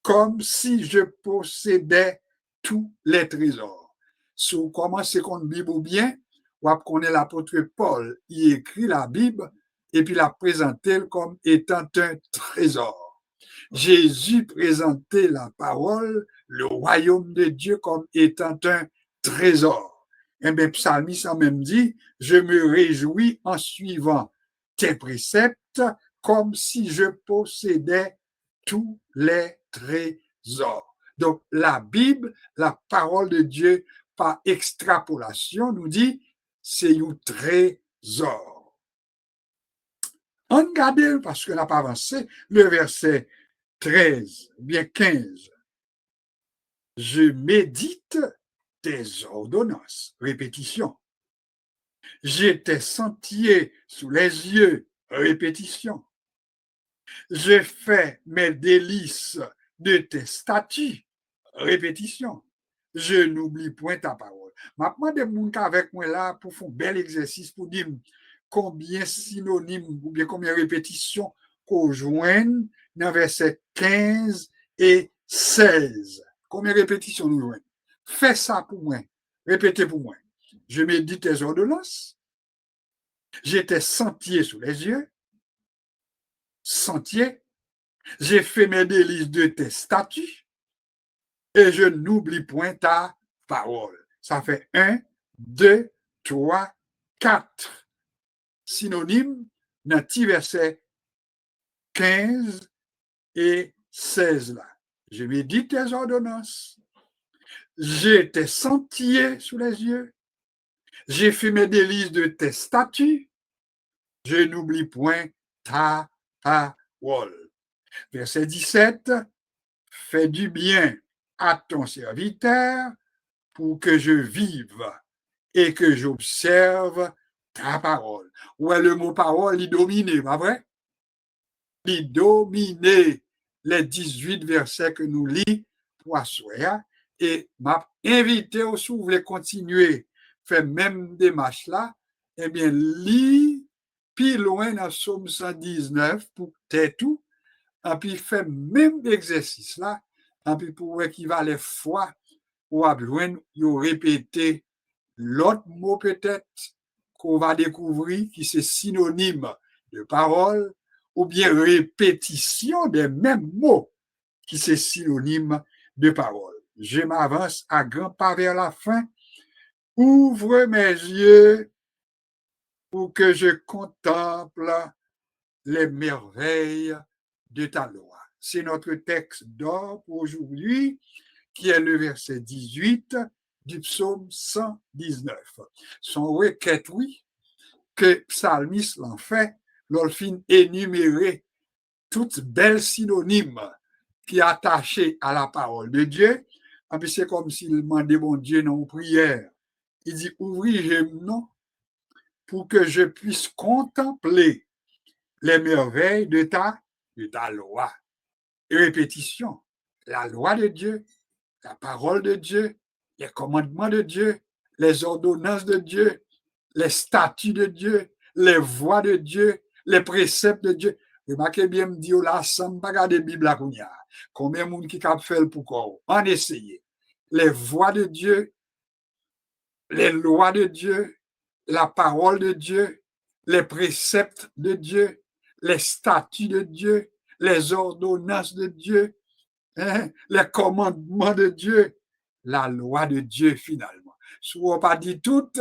Comme si je possédais tous les trésors. Si vous commencez contre Bible ou bien, vous connaissez l'apôtre Paul, il écrit la Bible et puis l'a présenté comme étant un trésor. Jésus présentait la parole, le royaume de Dieu comme étant un trésor. Et bien, psalmiste a même dit, je me réjouis en suivant tes préceptes comme si je possédais tous les trésors. Donc, la Bible, la parole de Dieu, par extrapolation, nous dit, c'est un trésor. On regarde, parce qu'on n'a pas avancé, le verset 13, bien 15. Je médite tes ordonnances. Répétition. J'étais sentier sous les yeux, répétition. J'ai fait mes délices de tes statuts, répétition. Je n'oublie point ta parole. Maintenant, des gens avec moi là pour faire un bel exercice pour dire combien synonymes ou bien combien répétitions qu'on joigne dans verset 15 et 16. Combien répétitions nous joignent? Fais ça pour moi. Répétez pour moi. Je médite tes ordonnances. J'étais sentier sous les yeux. Sentier. J'ai fait mes délices de tes statuts et je n'oublie point ta parole. Ça fait 1, 2, 3, 4 synonymes dans petit verset 15 et 16 là. Je médite tes ordonnances. J'ai tes sentiers sous les yeux. J'ai fait mes délices de tes statuts. Je n'oublie point ta parole. Verset 17. Fais du bien à ton serviteur pour que je vive et que j'observe ta parole. Ouais, le mot parole, il domine, pas vrai? Il domine les 18 versets que nous lisons pour assurer. Et m'a invité au si vous voulez continuer, faire même démarche là, eh bien, lis plus loin dans Psaume 119 pour t'être tout, et puis fait même exercice là, et puis pour équivaler fois ou à besoin de répéter l'autre mot peut-être qu'on va découvrir qui c'est synonyme de parole ou bien répétition des mêmes mots qui c'est synonyme de parole. Je m'avance à grands pas vers la fin. Ouvre mes yeux pour que je contemple les merveilles de ta loi. C'est notre texte d'or pour aujourd'hui, qui est le verset 18 du psaume 119. Son requête, oui, que psalmiste l'en fait, l'olfine énumérer toutes belles synonymes qui attachées à la parole de Dieu. Et puis c'est comme s'il demandait mon Dieu dans une prière. Il dit, ouvrez non pour que je puisse contempler les merveilles de ta loi. Et répétition, la loi de Dieu, la parole de Dieu, les commandements de Dieu, les ordonnances de Dieu, les statuts de Dieu, les voies de Dieu, les préceptes de Dieu. Remarquez bien, me dit là, sans pas regarder la Bible à Kounia. Combien de monde qui cap fait pour quoi? En essayer. Les voies de Dieu, les lois de Dieu, la parole de Dieu, les préceptes de Dieu, les statuts de Dieu, les ordonnances de Dieu, les commandements de Dieu, la loi de Dieu finalement. Si on n'a pas dit tout,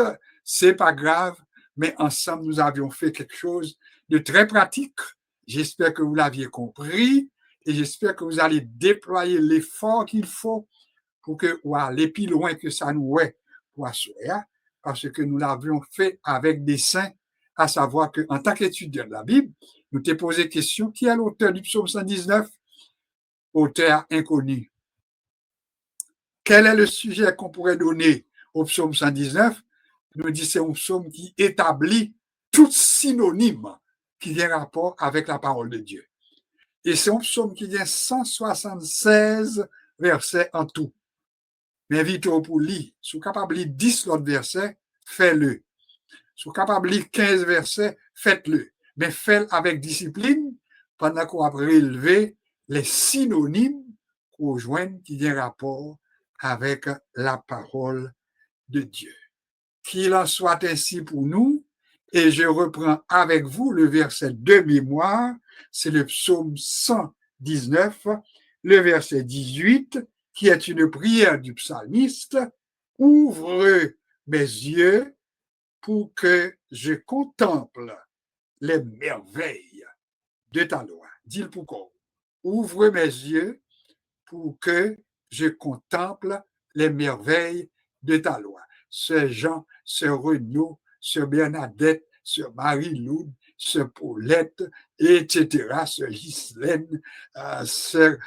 c'est pas grave, mais ensemble nous avions fait quelque chose de très pratique. J'espère que vous l'aviez compris et j'espère que vous allez déployer l'effort qu'il faut pour que ou aller plus loin que ça nous est pour assurer, parce que nous l'avions fait avec des saints, à savoir qu'en tant qu'étudiant de la Bible, nous t'ai posé question, qui est l'auteur du psaume 119? Auteur inconnu. Quel est le sujet qu'on pourrait donner au psaume 119? Nous dit c'est un psaume qui établit tout synonyme qui vient rapport avec la parole de Dieu. Et c'est un psaume qui vient 176 versets en tout. Mais vite pour lire, si vous êtes capable de lire 10 autres versets, faites-le. Si vous êtes capable de lire 15 versets, faites-le. Mais faites-le avec discipline pendant qu'on va relever les synonymes qu'on joigne qui viennent rapport avec la parole de Dieu. Qu'il en soit ainsi pour nous, et je reprends avec vous le verset de mémoire, c'est le psaume 119, le verset 18, qui est une prière du psalmiste. Ouvre mes yeux pour que je contemple les merveilles de ta loi. Dis-le pourquoi. Ouvre mes yeux pour que je contemple les merveilles de ta loi. Sœur Jean, Sœur Renaud, Sœur Bernadette, Sœur Marie-Loude, Sœur Paulette, etc., Sœur Ghislaine, Sœur,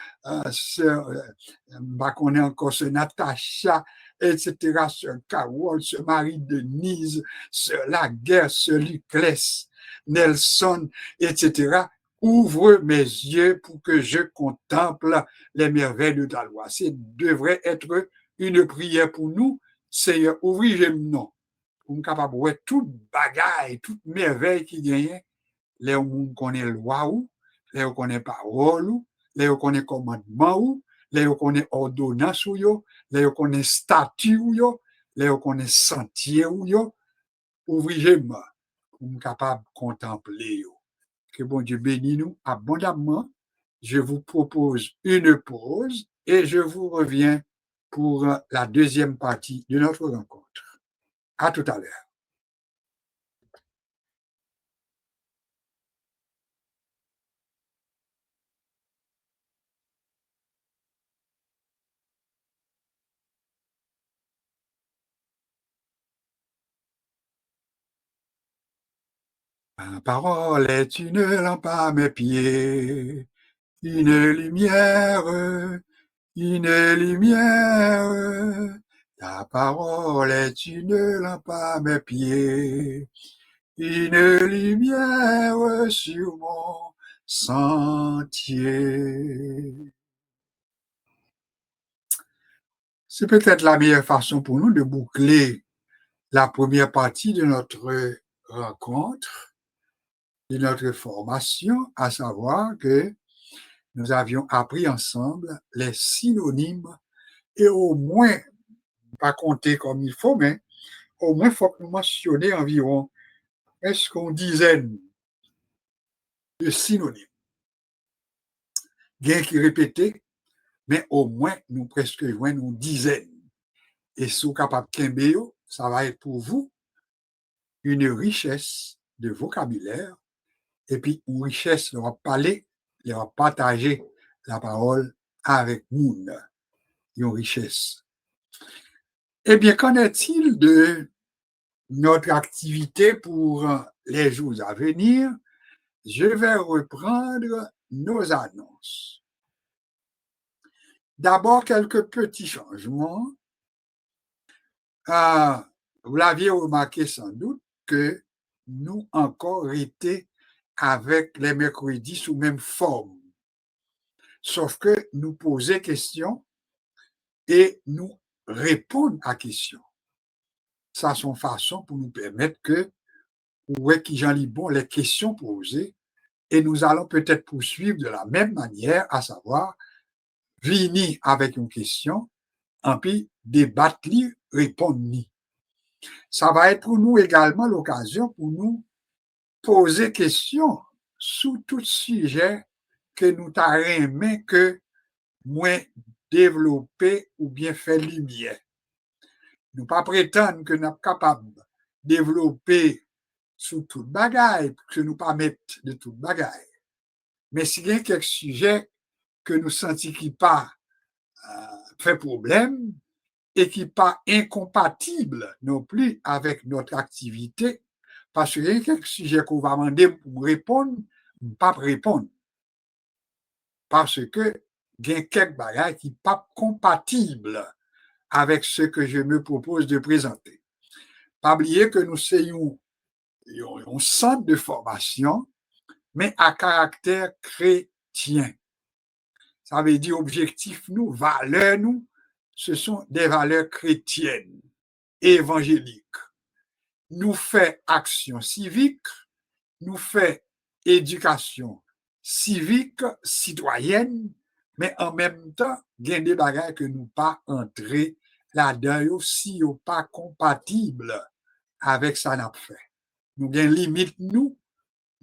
on est encore Sœur Natacha, etc., Sœur Carole, Sœur Marie-Denise, Sœur Laguerre, Sœur Luclès, Nelson, etc. Ouvre mes yeux pour que je contemple les merveilles de ta loi. Ce devrait être une prière pour nous. Seigneur, ouvrez non. Pour nous capable de voir toute bagaille, toute merveille qui gagne, les gens connaissent loi ou, les gens connaissent parole ou, les gens connaissent commandement ou, les gens connaissent ordonnance ou yo, les gens connaissent statut ou yo, les gens connaissent sentier ou yo. Ouvrez-moi pour nous capable de contempler yo. Que bon Dieu bénisse nous abondamment. Je vous propose une pause et je vous reviens pour la deuxième partie de notre rencontre. À tout à l'heure. Ma parole est une lampe à mes pieds, une lumière, une lumière. Ta parole est une lampe à mes pieds, une lumière sur mon sentier. C'est peut-être la meilleure façon pour nous de boucler la première partie de notre rencontre, de notre formation, à savoir que nous avions appris ensemble les synonymes et au moins, pas compter comme il faut, mais au moins, il faut que nous mentionnions environ est-ce qu'on dizaine de synonymes. Bien qui répétaient, mais au moins, nous presque joignent une dizaine. Et si vous êtes capable de ça va être pour vous une richesse de vocabulaire et puis une richesse de parler, de partager la parole avec nous. Une richesse. Eh bien, qu'en est-il de notre activité pour les jours à venir? Je vais reprendre nos annonces. D'abord, quelques petits changements. Vous l'aviez remarqué sans doute que nous encore été avec les mercredis sous même forme. Sauf que nous poser questions et nous répondre à questions. Ça, c'est une façon pour nous permettre que, ouais, qui j'en lis bon, les questions posées, et nous allons peut-être poursuivre de la même manière, à savoir, venir avec une question, en puis débattre, répondre. Ça va être pour nous également l'occasion pour nous poser questions sous tout sujet que nous t'arrêtons que moins développer ou bien faire lumière. Nous pas prétendre que nous sommes capables de développer sous toute bagaille, que nous pas mettre de toute bagaille. Mais s'il y a quelques sujets que nous sentons qui pas fait problème et qui pas incompatible non plus avec notre activité, parce qu'il y a quelques sujets qu'on va demander pour répondre, pas répondre. Parce que il y a quelques bagailles qui ne sont pas compatibles avec ce que je me propose de présenter. Pas oublier que nous sommes un centre de formation, mais à caractère chrétien. Ça veut dire objectif, nous, valeurs, nous, ce sont des valeurs chrétiennes, évangéliques. Nous fait action civique, nous fait éducation civique, citoyenne, mais en même temps, il y a des bagages que nous pas entrer là-dedans si nous pas compatible avec ça n'a fait. Nous avons limite nous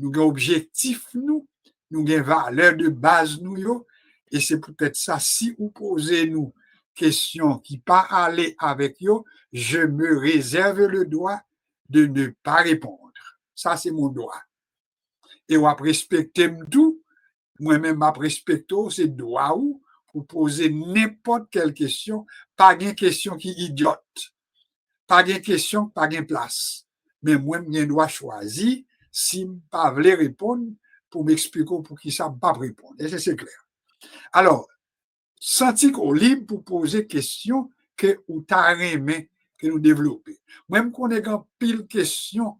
avons objectif nous avons valeur de base nous et c'est peut-être ça si vous posez nous questions qui pas aller avec yo, je me réserve le droit de ne pas répondre. Ça c'est mon droit. Et on va respecter tout, moi-même je respecte c'est droit ou pour poser n'importe quelle question, pas une question qui est idiote, pas une question, pas une place. Mais moi, je dois choisir si je ne pas répondre pour m'expliquer pour qui ça ne pas répondre. Et c'est clair. Alors, senti qu'on libre pour poser question que ou ta aimé que nous développer. Même qu'on ait grand pile question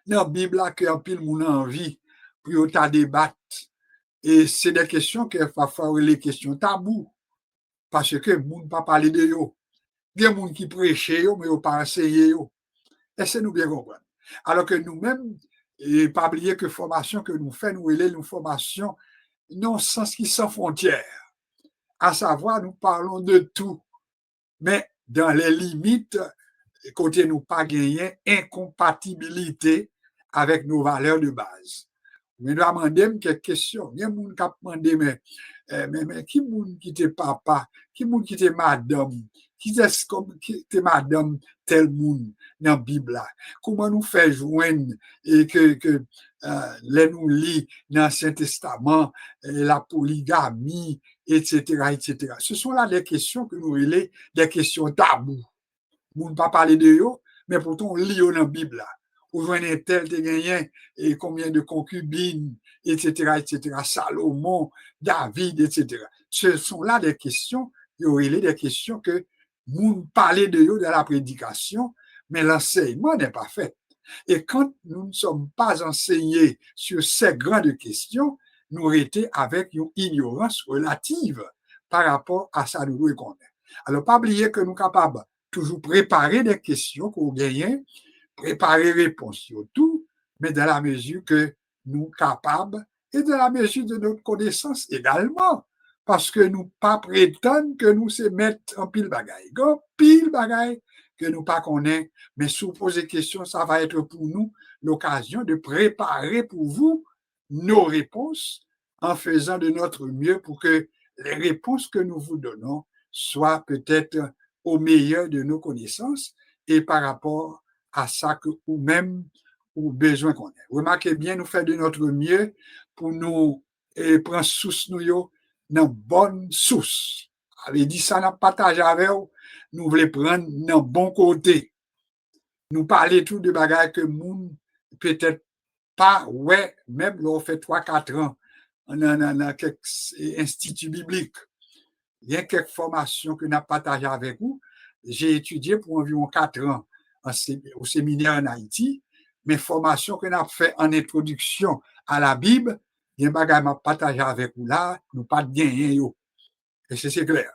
dans la Bible là que en pile mon envie pour ta débattre et c'est des questions que parfois les questions tabou parce que moun pas parler de yo. Il y a des gens qui prêchent, mais ils pas enseigné. Est-ce que nous bien comprendre? Alors que nous-mêmes, et pas oublier que formation que nous faisons, nous est une formation non sens qui sans frontières. À savoir, nous parlons de tout, mais dans les limites, côté nous pas gagner incompatibilité avec nos valeurs de base. Mais nous demandons quelques questions. Il y a des gens qui demandent, mais qui moun qui te papa, qui moun qui te madame, qui te madame tel moun dans la Bible là. Comment nous fait joindre et que les nous lit dans l'Ancien Testament, la polygamie, etc., etc. Ce sont là des questions que nous relais, des questions tabous. Nous ne pas parler de eux, mais pourtant on lit dans la Bible là. Ou joindre tel te gagné et combien de concubines, etc., etc., Salomon, David, etc. Ce sont là des questions, il y a des questions que nous parlons de eux dans la prédication, mais l'enseignement n'est pas fait. Et quand nous ne sommes pas enseignés sur ces grandes questions, nous étions avec une ignorance relative par rapport à ça nous devons connaître. Alors, pas oublier que nous sommes capables toujours préparer des questions qu'on gagne, préparer réponses surtout, mais dans la mesure que nous sommes capables et dans la mesure de notre connaissance également. Parce que nous pas prétendons que nous se mettre en pile bagaille. Pile bagaille que nous pas connaissons, mais si vous posez questions, ça va être pour nous l'occasion de préparer pour vous nos réponses en faisant de notre mieux pour que les réponses que nous vous donnons soient peut-être au meilleur de nos connaissances et par rapport à ça que vous-même ou besoin qu'on ait. Remarquez bien, nous faisons de notre mieux pour nous prendre source nous dans bonne source. Avait dit ça, n'a partagé avec vous, nous voulons prendre dans bon côté. Nous parler tout de bagages que moun peut-être pas, ouais, même là, on fait 3-4 ans dans quelques instituts bibliques. Il y a quelques formations que nous avons partagées avec vous. J'ai étudié pour environ 4 ans au séminaire en Haïti. Mes formations que nous avons fait en introduction à la Bible, il y a des bagages que nous partagé avec vous là, nous pas de gagner. Et c'est clair.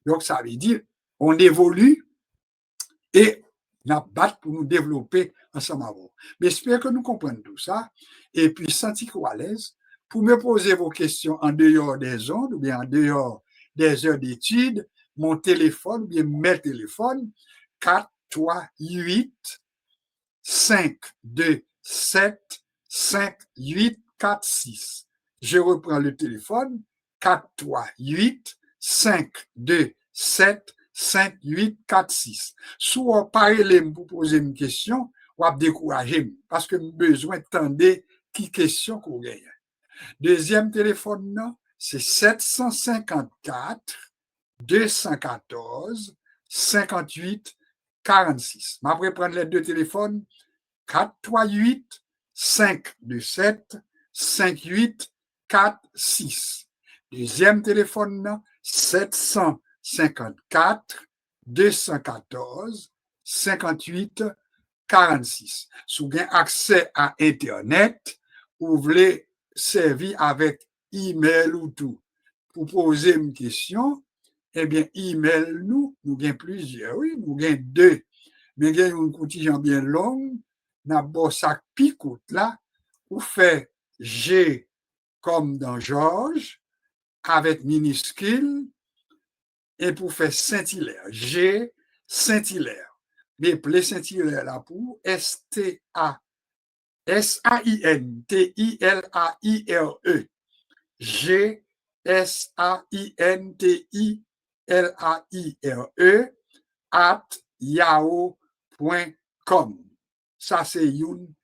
Donc, ça veut dire, on évolue et on bat pour nous développer ensemble avec vous. Mais j'espère que nous comprenons tout ça et puis sentir à l'aise pour me poser vos questions en dehors des ondes ou bien en dehors des heures d'études, mon téléphone ou bien mes téléphones, 438 527 5846. Je reprends le téléphone, 438 527 5846. Si vous parlez pour poser une question, vous allez décourager parce que nous avons besoin de qui question qu'on gagne. Deuxième téléphone, non, c'est 754 214 58 46. Je vais prendre les deux téléphones, 438 527 5846. Deuxième téléphone, non, 754 214 58 46. Si vous avez accès à Internet, vous voulez servir avec email ou tout. Pour poser une question, eh bien, email nous avons plusieurs. Oui, nous avons 2. Mais il y a une contingent bien longue. Nous avons ça picoute là. Vous faites G comme dans Georges, avec minuscule, et pour faire Saint-Hilaire. G, Saint-Hilaire. Mais les Saint-Hilaire là pour S-A-I-N-T-I-L-A-I-R-E. G, S-A-I-N-T-I-L-A-I-R-E @yahoo.com. Ça, c'est une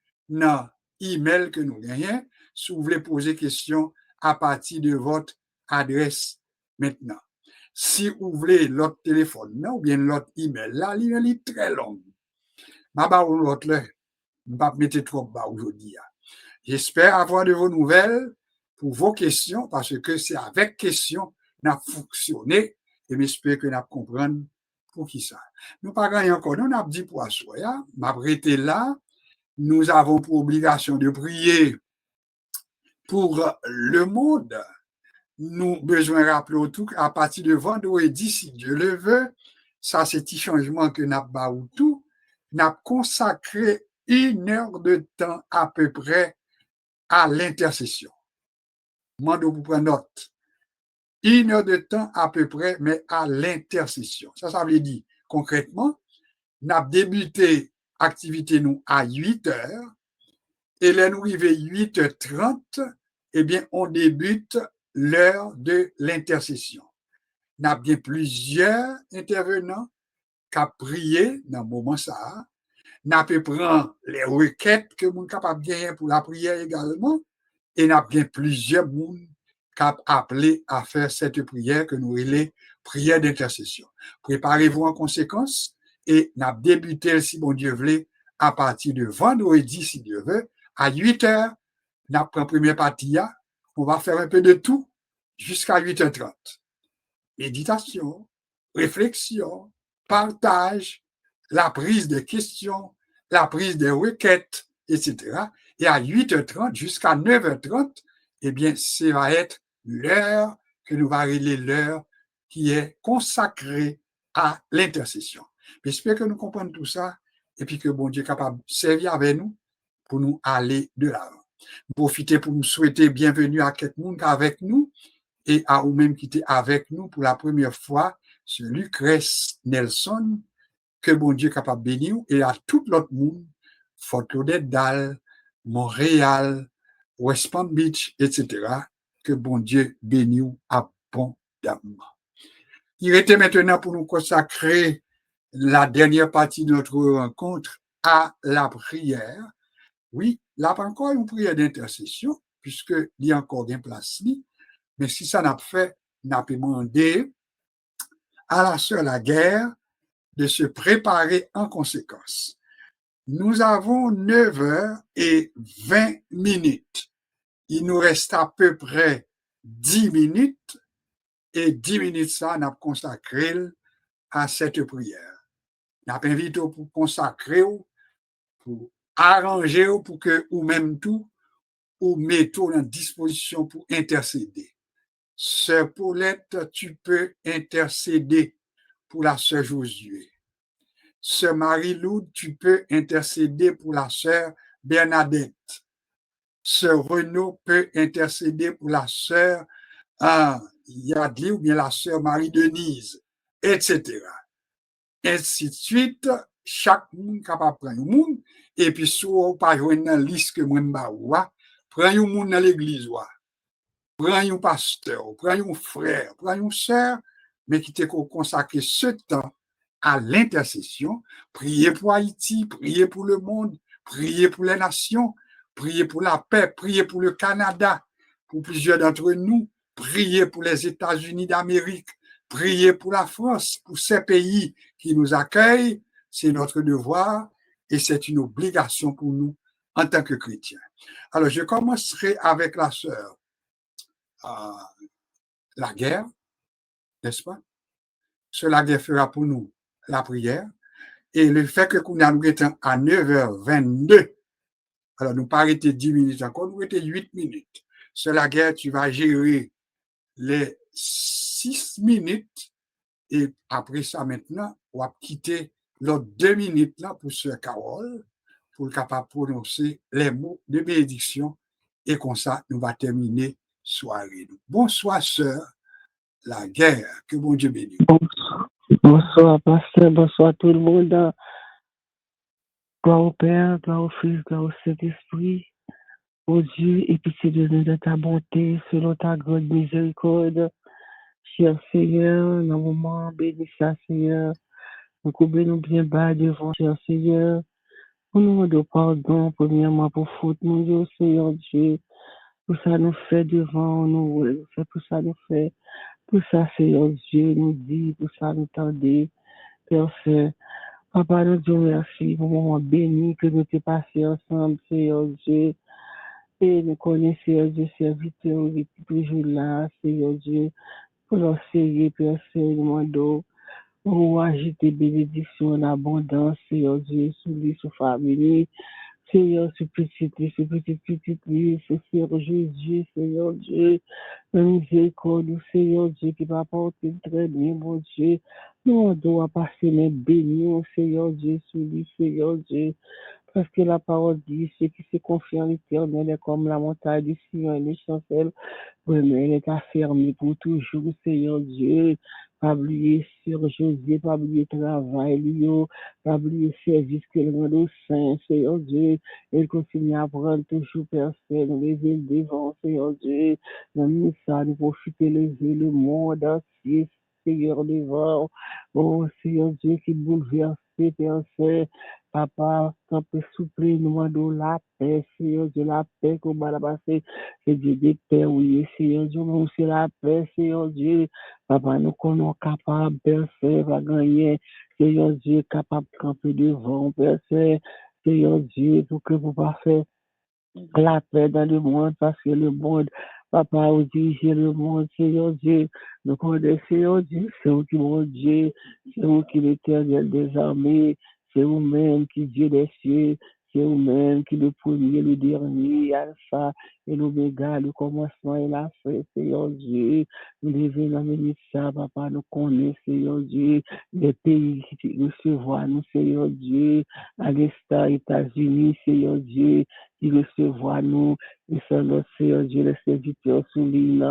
email que nous gagnons. Si vous voulez poser question à partir de votre adresse maintenant. Si vous voulez l'autre téléphone, ou bien l'autre email, là, l'email est très long. Je ne vais pas mettre trop bas aujourd'hui. J'espère avoir de vos nouvelles pour vos questions, parce que c'est avec questions qu'on a fonctionné, et j'espère que nous comprenons pour qui ça? Nous pas gagné encore, nous avons dit pour assoya, m'a prêté là, nous avons pour obligation de prier pour le monde. Nous besoin rappeler tout à partir de vendredi, si Dieu le veut, ça c'est petit changement que nous avons tout, nous avons consacré 1 heure de temps à peu près à l'intercession. Mando pour prendre note. 1 heure de temps à peu près, mais à l'intercession. Ça veut dire, concrètement, nous avons débuté l'activité nous à 8 heures, et là nous arrivons 8h30, eh bien, on débute l'heure de l'intercession. Nous avons bien plusieurs intervenants qui ont prié dans le moment ça. Nous avons pris les requêtes que nous sommes capables de gagner pour la prière également, et nous avons bien plusieurs personnes qui ont appelé à faire cette prière que nous appelons prière d'intercession. Préparez-vous en conséquence, et nous avons débuté, si bon Dieu veut, à partir de vendredi, si Dieu veut, à 8 heures, nous avons pris la première partie, on va faire un peu de tout jusqu'à 8h30. Méditation, réflexion, partage, la prise de questions, la prise de requêtes, etc. Et à 8h30 jusqu'à 9h30, eh bien, ça va être l'heure que nous va relayer, l'heure qui est consacrée à l'intercession. J'espère que nous comprenons tout ça et puis que bon Dieu est capable de servir avec nous pour nous aller de l'avant. Profitez pour nous souhaiter bienvenue à quelqu'un avec nous et à vous-même qui était avec nous pour la première fois, c'est Lucrèce Nelson, que bon Dieu est capable de bénir, et à tout l'autre monde, Fort Lauderdale, Montréal, West Palm Beach, etc., que bon Dieu bénisse abondamment. Il était maintenant pour nous consacrer la dernière partie de notre rencontre à la prière. Oui, là, pas encore une prière d'intercession, puisqu'il y a encore des places. Mais si ça n'a pas fait, n'a pas demandé à la sœur Laguerre de se préparer en conséquence. Nous avons 9h20. Il nous reste à peu près 10 minutes et 10 minutes ça, on a consacré à cette prière. On a invité pour consacrer, pour arranger, pour que, ou même tout, ou mettons en disposition pour intercéder. Sœur Paulette, tu peux intercéder pour la sœur Josué. Sœur Marie-Lou, tu peux intercéder pour la sœur Bernadette. Sœur Renaud peut intercéder pour la sœur Yadli ou bien la sœur Marie-Denise, etc. Ainsi de suite, chaque monde capable de prendre un monde, et puis soit pas joindre dans la liste que moi prends un monde dans l'église, prends un pasteur, prends un frère, prends une sœur, mais qui te consacre ce temps à l'intercession, prier pour Haïti, prier pour le monde, prier pour les nations, prier pour la paix, prier pour le Canada, pour plusieurs d'entre nous, prier pour les États-Unis d'Amérique, prier pour la France, pour ces pays qui nous accueillent. C'est notre devoir et c'est une obligation pour nous en tant que chrétiens. Alors, je commencerai avec la sœur Laguerre, n'est-ce pas? Sœur Laguerre fera pour nous la prière. Et le fait que nous sommes à 9h22, alors nous pas arrêter 10 minutes encore, nous arrêter 8 minutes. Sœur Laguerre, tu vas gérer les 6 minutes et après ça maintenant, on va quitter l'autre 2 minutes là pour Sœur Carole, pour le capable de prononcer les mots de bénédiction et comme ça, nous va terminer soirée. Bonsoir, Sœur Laguerre, que bon Dieu bénisse. Bonsoir, pasteur, bonsoir tout le monde. Gloire au Père, gloire au Fils, gloire au Saint-Esprit. Ô Dieu, et pitié de nous de ta bonté, selon ta grande miséricorde. Cher Seigneur, dans le moment, bénis ça, Seigneur. Nous couvrons bien bas devant, cher Seigneur. Pour nous rendre pardon, premièrement, pour faute, mon Dieu, Seigneur Dieu. Pour ça, nous fait devant, nous fait, pour ça, nous fait. Pour ça, Seigneur Dieu, nous dit, pour ça, nous tendez, Père Saint. Papa, nous Dieu, merci pour le moment béni que nous t'ai passé ensemble, Seigneur Dieu. Et nous connaissons, Seigneur Dieu, serviteurs, toujours là, Seigneur Dieu, pour leur servir, Père Saint, demandons Oh, agite bénédiction en abondance, Seigneur Dieu, sur lui, sur famille. Seigneur, ce petit, ce Seigneur Jésus, Seigneur Dieu, la miséricorde, Seigneur Dieu, qui va porter très bien, mon Dieu. Nous, on doit passer les bénis, Seigneur Dieu, sur lui, Seigneur Dieu. Parce que la parole dit, ceux qui se confient en l'éternel est comme la montagne du Sion et les chancelles. Oui, mais elle est affermie pour toujours, Seigneur Dieu. Pas oublier sur José, pas oublier travail, lui, pas oublier service qu'elle rend au sein, Seigneur Dieu. Elle continue à prendre toujours personne, lever devant, Seigneur Dieu. Dans ça, nous profiter, lever le monde entier, Seigneur devant. Oh, Seigneur Dieu, qui bouleverse, personne. Papa, quand peut souffler, nous demandons la paix, Seigneur Dieu, la paix qu'on va la passer. C'est Dieu de paix, oui, Seigneur Dieu, nous c'est la paix, Seigneur Dieu. Papa, nous sommes capables, Père, à gagner. Seigneur Dieu, capable de camper devant, Père, Seigneur Dieu, pour que vous fassiez la paix dans le monde, parce que le monde, papa, vous dirigez le monde, Seigneur Dieu. Nous connaissons, Seigneur Dieu, c'est vous qui, mon Dieu, c'est vous qui l'éternel des armées, c'est vous-même qui Dieu des cieux, c'est vous-même qui le premier, le dernier, Alpha et l'Oméga, le commencement et la fin, Seigneur Dieu. Nous devons dans ça, papa, nous connaissons, Seigneur Dieu, les pays qui recevoir nous, Seigneur Dieu, à l'instar États-Unis, Seigneur Dieu, qui recevoir nous, et c'est notre Seigneur Dieu, les serviteurs sous l'île,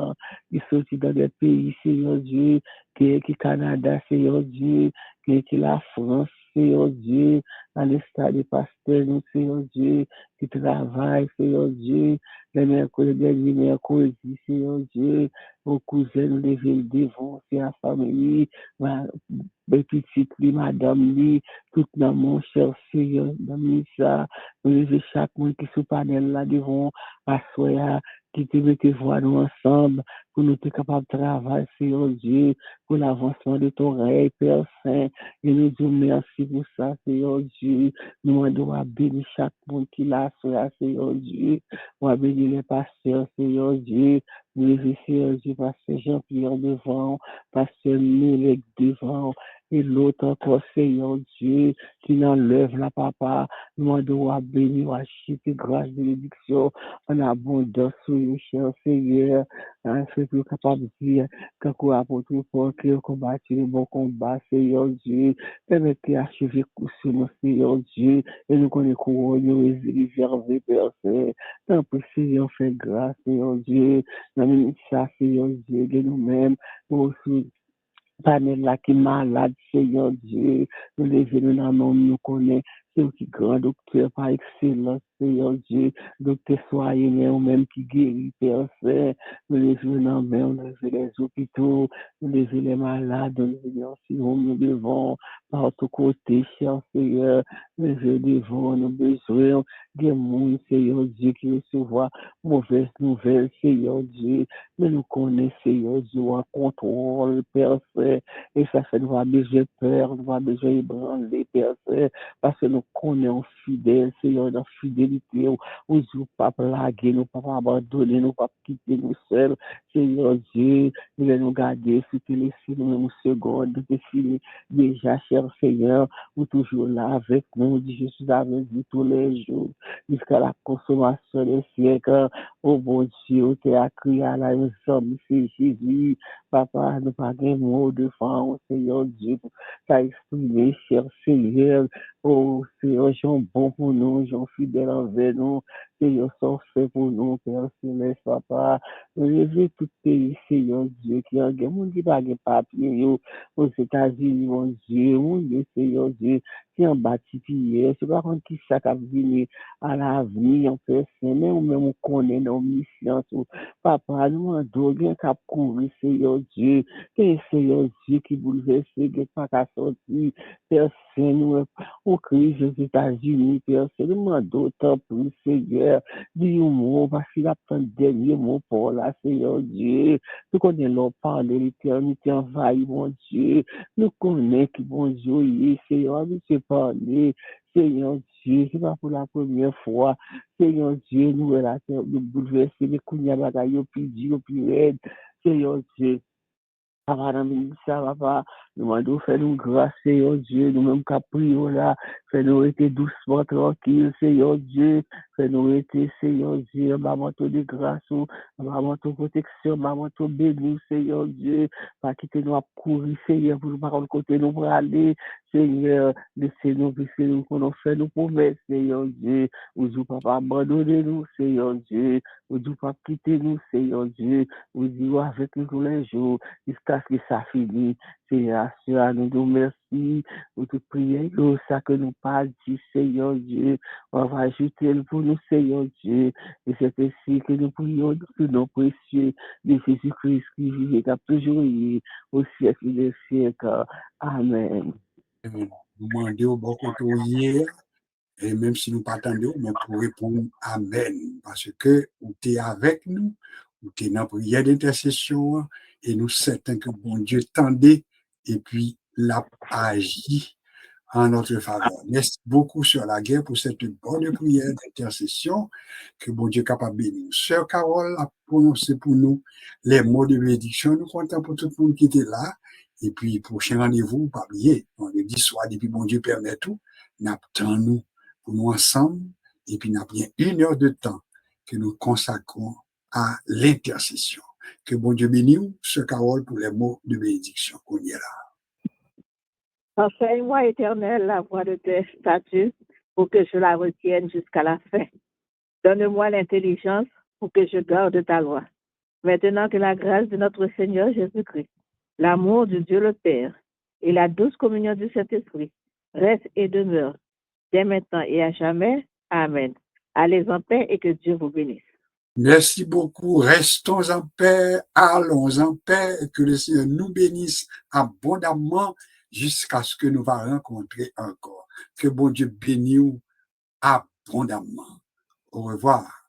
qui sortent dans des pays, Seigneur Dieu, qui Canada, Seigneur Dieu, qui la France, Seigneur Dieu, à l'instar des pasteurs, nous, Seigneur Dieu, qui travaillent, Seigneur Dieu, les mercredis, Seigneur Dieu, aux cousins, nous devons devant, c'est la famille, ma petite, madame, tout dans mon cher Seigneur, dans ça, nous chaque monde qui se panel là devant, assoya, qui te mette voir nous ensemble, pour nous être capables de travailler, Seigneur Dieu, pour l'avancement de ton règne, Père Saint, et nous disons merci pour ça, Seigneur Dieu, nous demandons à bénir chaque monde qui l'a, Seigneur Dieu, on va bénir les pasteurs, Seigneur Dieu, nous Seigneur Dieu, pasteur Jean-Pierre devant, pasteur Mélec devant, et l'autre encore, Seigneur Dieu, qui n'enlève la papa, nous devons bénir, acheter grâce, bénédiction, en abondance, sur le cher Seigneur, c'est plus capable de dire, quand on a pour tout pour que combattre le bon combat, Seigneur Dieu, permettez d'achever sur nous, Seigneur Dieu, et nous connaissons couronne, réservé, Père Saint, tant que Seigneur fait grâce, Seigneur Dieu, dans le ça, Seigneur Dieu, de nous-mêmes, nous aussi, panel là qui est malade, Seigneur Dieu, nous levons nos noms, nous connaissons, c'est qui grand docteur par excellence, Seigneur Dieu, docteur soignant, ou même qui guérit, Père Saint, nous levons nos mains, nous levons les hôpitaux, nous levons les malades, nous levons si nous devons, par tous côtés, cher Seigneur, nous levons devant nos besoins, des mondes, Seigneur Dieu, qui recevoir mauvaise nouvelle, Seigneur Dieu, mais nous connaissons, Seigneur Dieu, en contrôle, Père Saint, et ça fait nous avons besoin de peur, nous avons besoin d'ébranler, Père Saint, parce que nous connaissons fidèles, Seigneur, dans fidélité, nous ne pas plaguer, nous ne pas abandonner, nous ne pas quitter nous seuls, Seigneur Dieu, nous allons nous garder, si tu laisses nous une seconde, de fini, déjà, cher Seigneur, ou toujours là avec nous, dit je suis avec vous tous les jours, jusqu'à la consommation des siècles, oh bon Dieu, tu as crié à la somme, c'est Jésus, papa, nous pas de mots de fin, Seigneur Dieu, t'as exprimé, cher Seigneur, oh Seigneur, Jean bon pour nous, Jean fidèle envers nous, Seigneur, sont fait pour nous, Père Céleste, papa, levez tout pays, Seigneur Dieu, qui a mon Dieu, pas de papier, aux États-Unis, mon Dieu, Seigneur Dieu, qui en bâti hier, c'est pas contre qui ça a venu à l'avenir, en fait, c'est même on connaît nos missions, papa, nous en deux, bien qu'à courir, Seigneur Dieu, et Seigneur Dieu qui bouleverse, qui pas qu'à sortir, personne, nous, au crise aux États-Unis, personne, nous en d'autant plus, Seigneur, dis un mot, parce qu'il a pris un dernier mot pour la, Seigneur Dieu, nous connaissons leur parler, l'éternité envahie, mon Dieu, nous connaissons qui, mon Dieu, il est, Seigneur, nous sais parler, Seigneur Dieu, c'est pas pour la première fois, Seigneur Dieu, nous, la terre, nous bouleverser, les couilles à bagaille, au plus dur, au plus raide, Seigneur Dieu. Papa, dans le ça, papa, nous demandons, fais-nous grâce, Seigneur Dieu, nous-mêmes qui prions là, fais-nous être doucement tranquille, Seigneur Dieu, fais-nous être, Seigneur Dieu, maman, ton de grâce, maman, ton protection, maman, ton béni, Seigneur Dieu, pas quitter nous à courir, Seigneur, pour nous par côté, nous pour aller, Seigneur, laissez-nous, laissez-nous, qu'on nous fait nos promesses, Seigneur Dieu, ou du papa, abandonnez-nous, Seigneur Dieu, ou du papa, quittez-nous, Seigneur Dieu, ou du avec nous tous les jours, jusqu'à ce que ça finisse. Seigneur, nous merci pour toute prière, ça que nous pas dit, Seigneur Dieu. On va ajouter pour nous, Seigneur Dieu. Et c'est ainsi que nous prions que nos précieux de Jésus-Christ qui vit et qui a toujours eu au siècle des siècles. Amen. Nous demandons beaucoup de hier, et même si nous pas attendons, mais pour répondre Amen, parce que vous êtes avec nous, vous êtes dans la prière d'intercession, et nous certains que bon Dieu tendait, et puis l'a agi en notre faveur. Merci beaucoup sur la guerre pour cette bonne prière d'intercession, que bon Dieu est capable de bénir. Sœur Carole a prononcé pour nous les mots de bénédiction. Nous comptons pour tout le monde qui était là. Et puis, prochain rendez-vous, pas oublier, vendredi soir, depuis bon Dieu permet tout, nous pour nous ensemble, et puis nous bien 1 heure de temps que nous consacrons à l'intercession. Que bon Dieu bénisse, Sœur Carole, pour les mots de bénédiction qu'on y est là. Enseigne-moi, Éternel, la voie de tes statuts pour que je la retienne jusqu'à la fin. Donne-moi l'intelligence pour que je garde ta loi. Maintenant que la grâce de notre Seigneur Jésus-Christ, l'amour de Dieu le Père et la douce communion du Saint-Esprit reste et demeure dès maintenant et à jamais. Amen. Allez en paix et que Dieu vous bénisse. Merci beaucoup. Restons en paix, allons en paix, et que le Seigneur nous bénisse abondamment jusqu'à ce que nous va rencontrer encore. Que bon Dieu bénisse abondamment. Au revoir.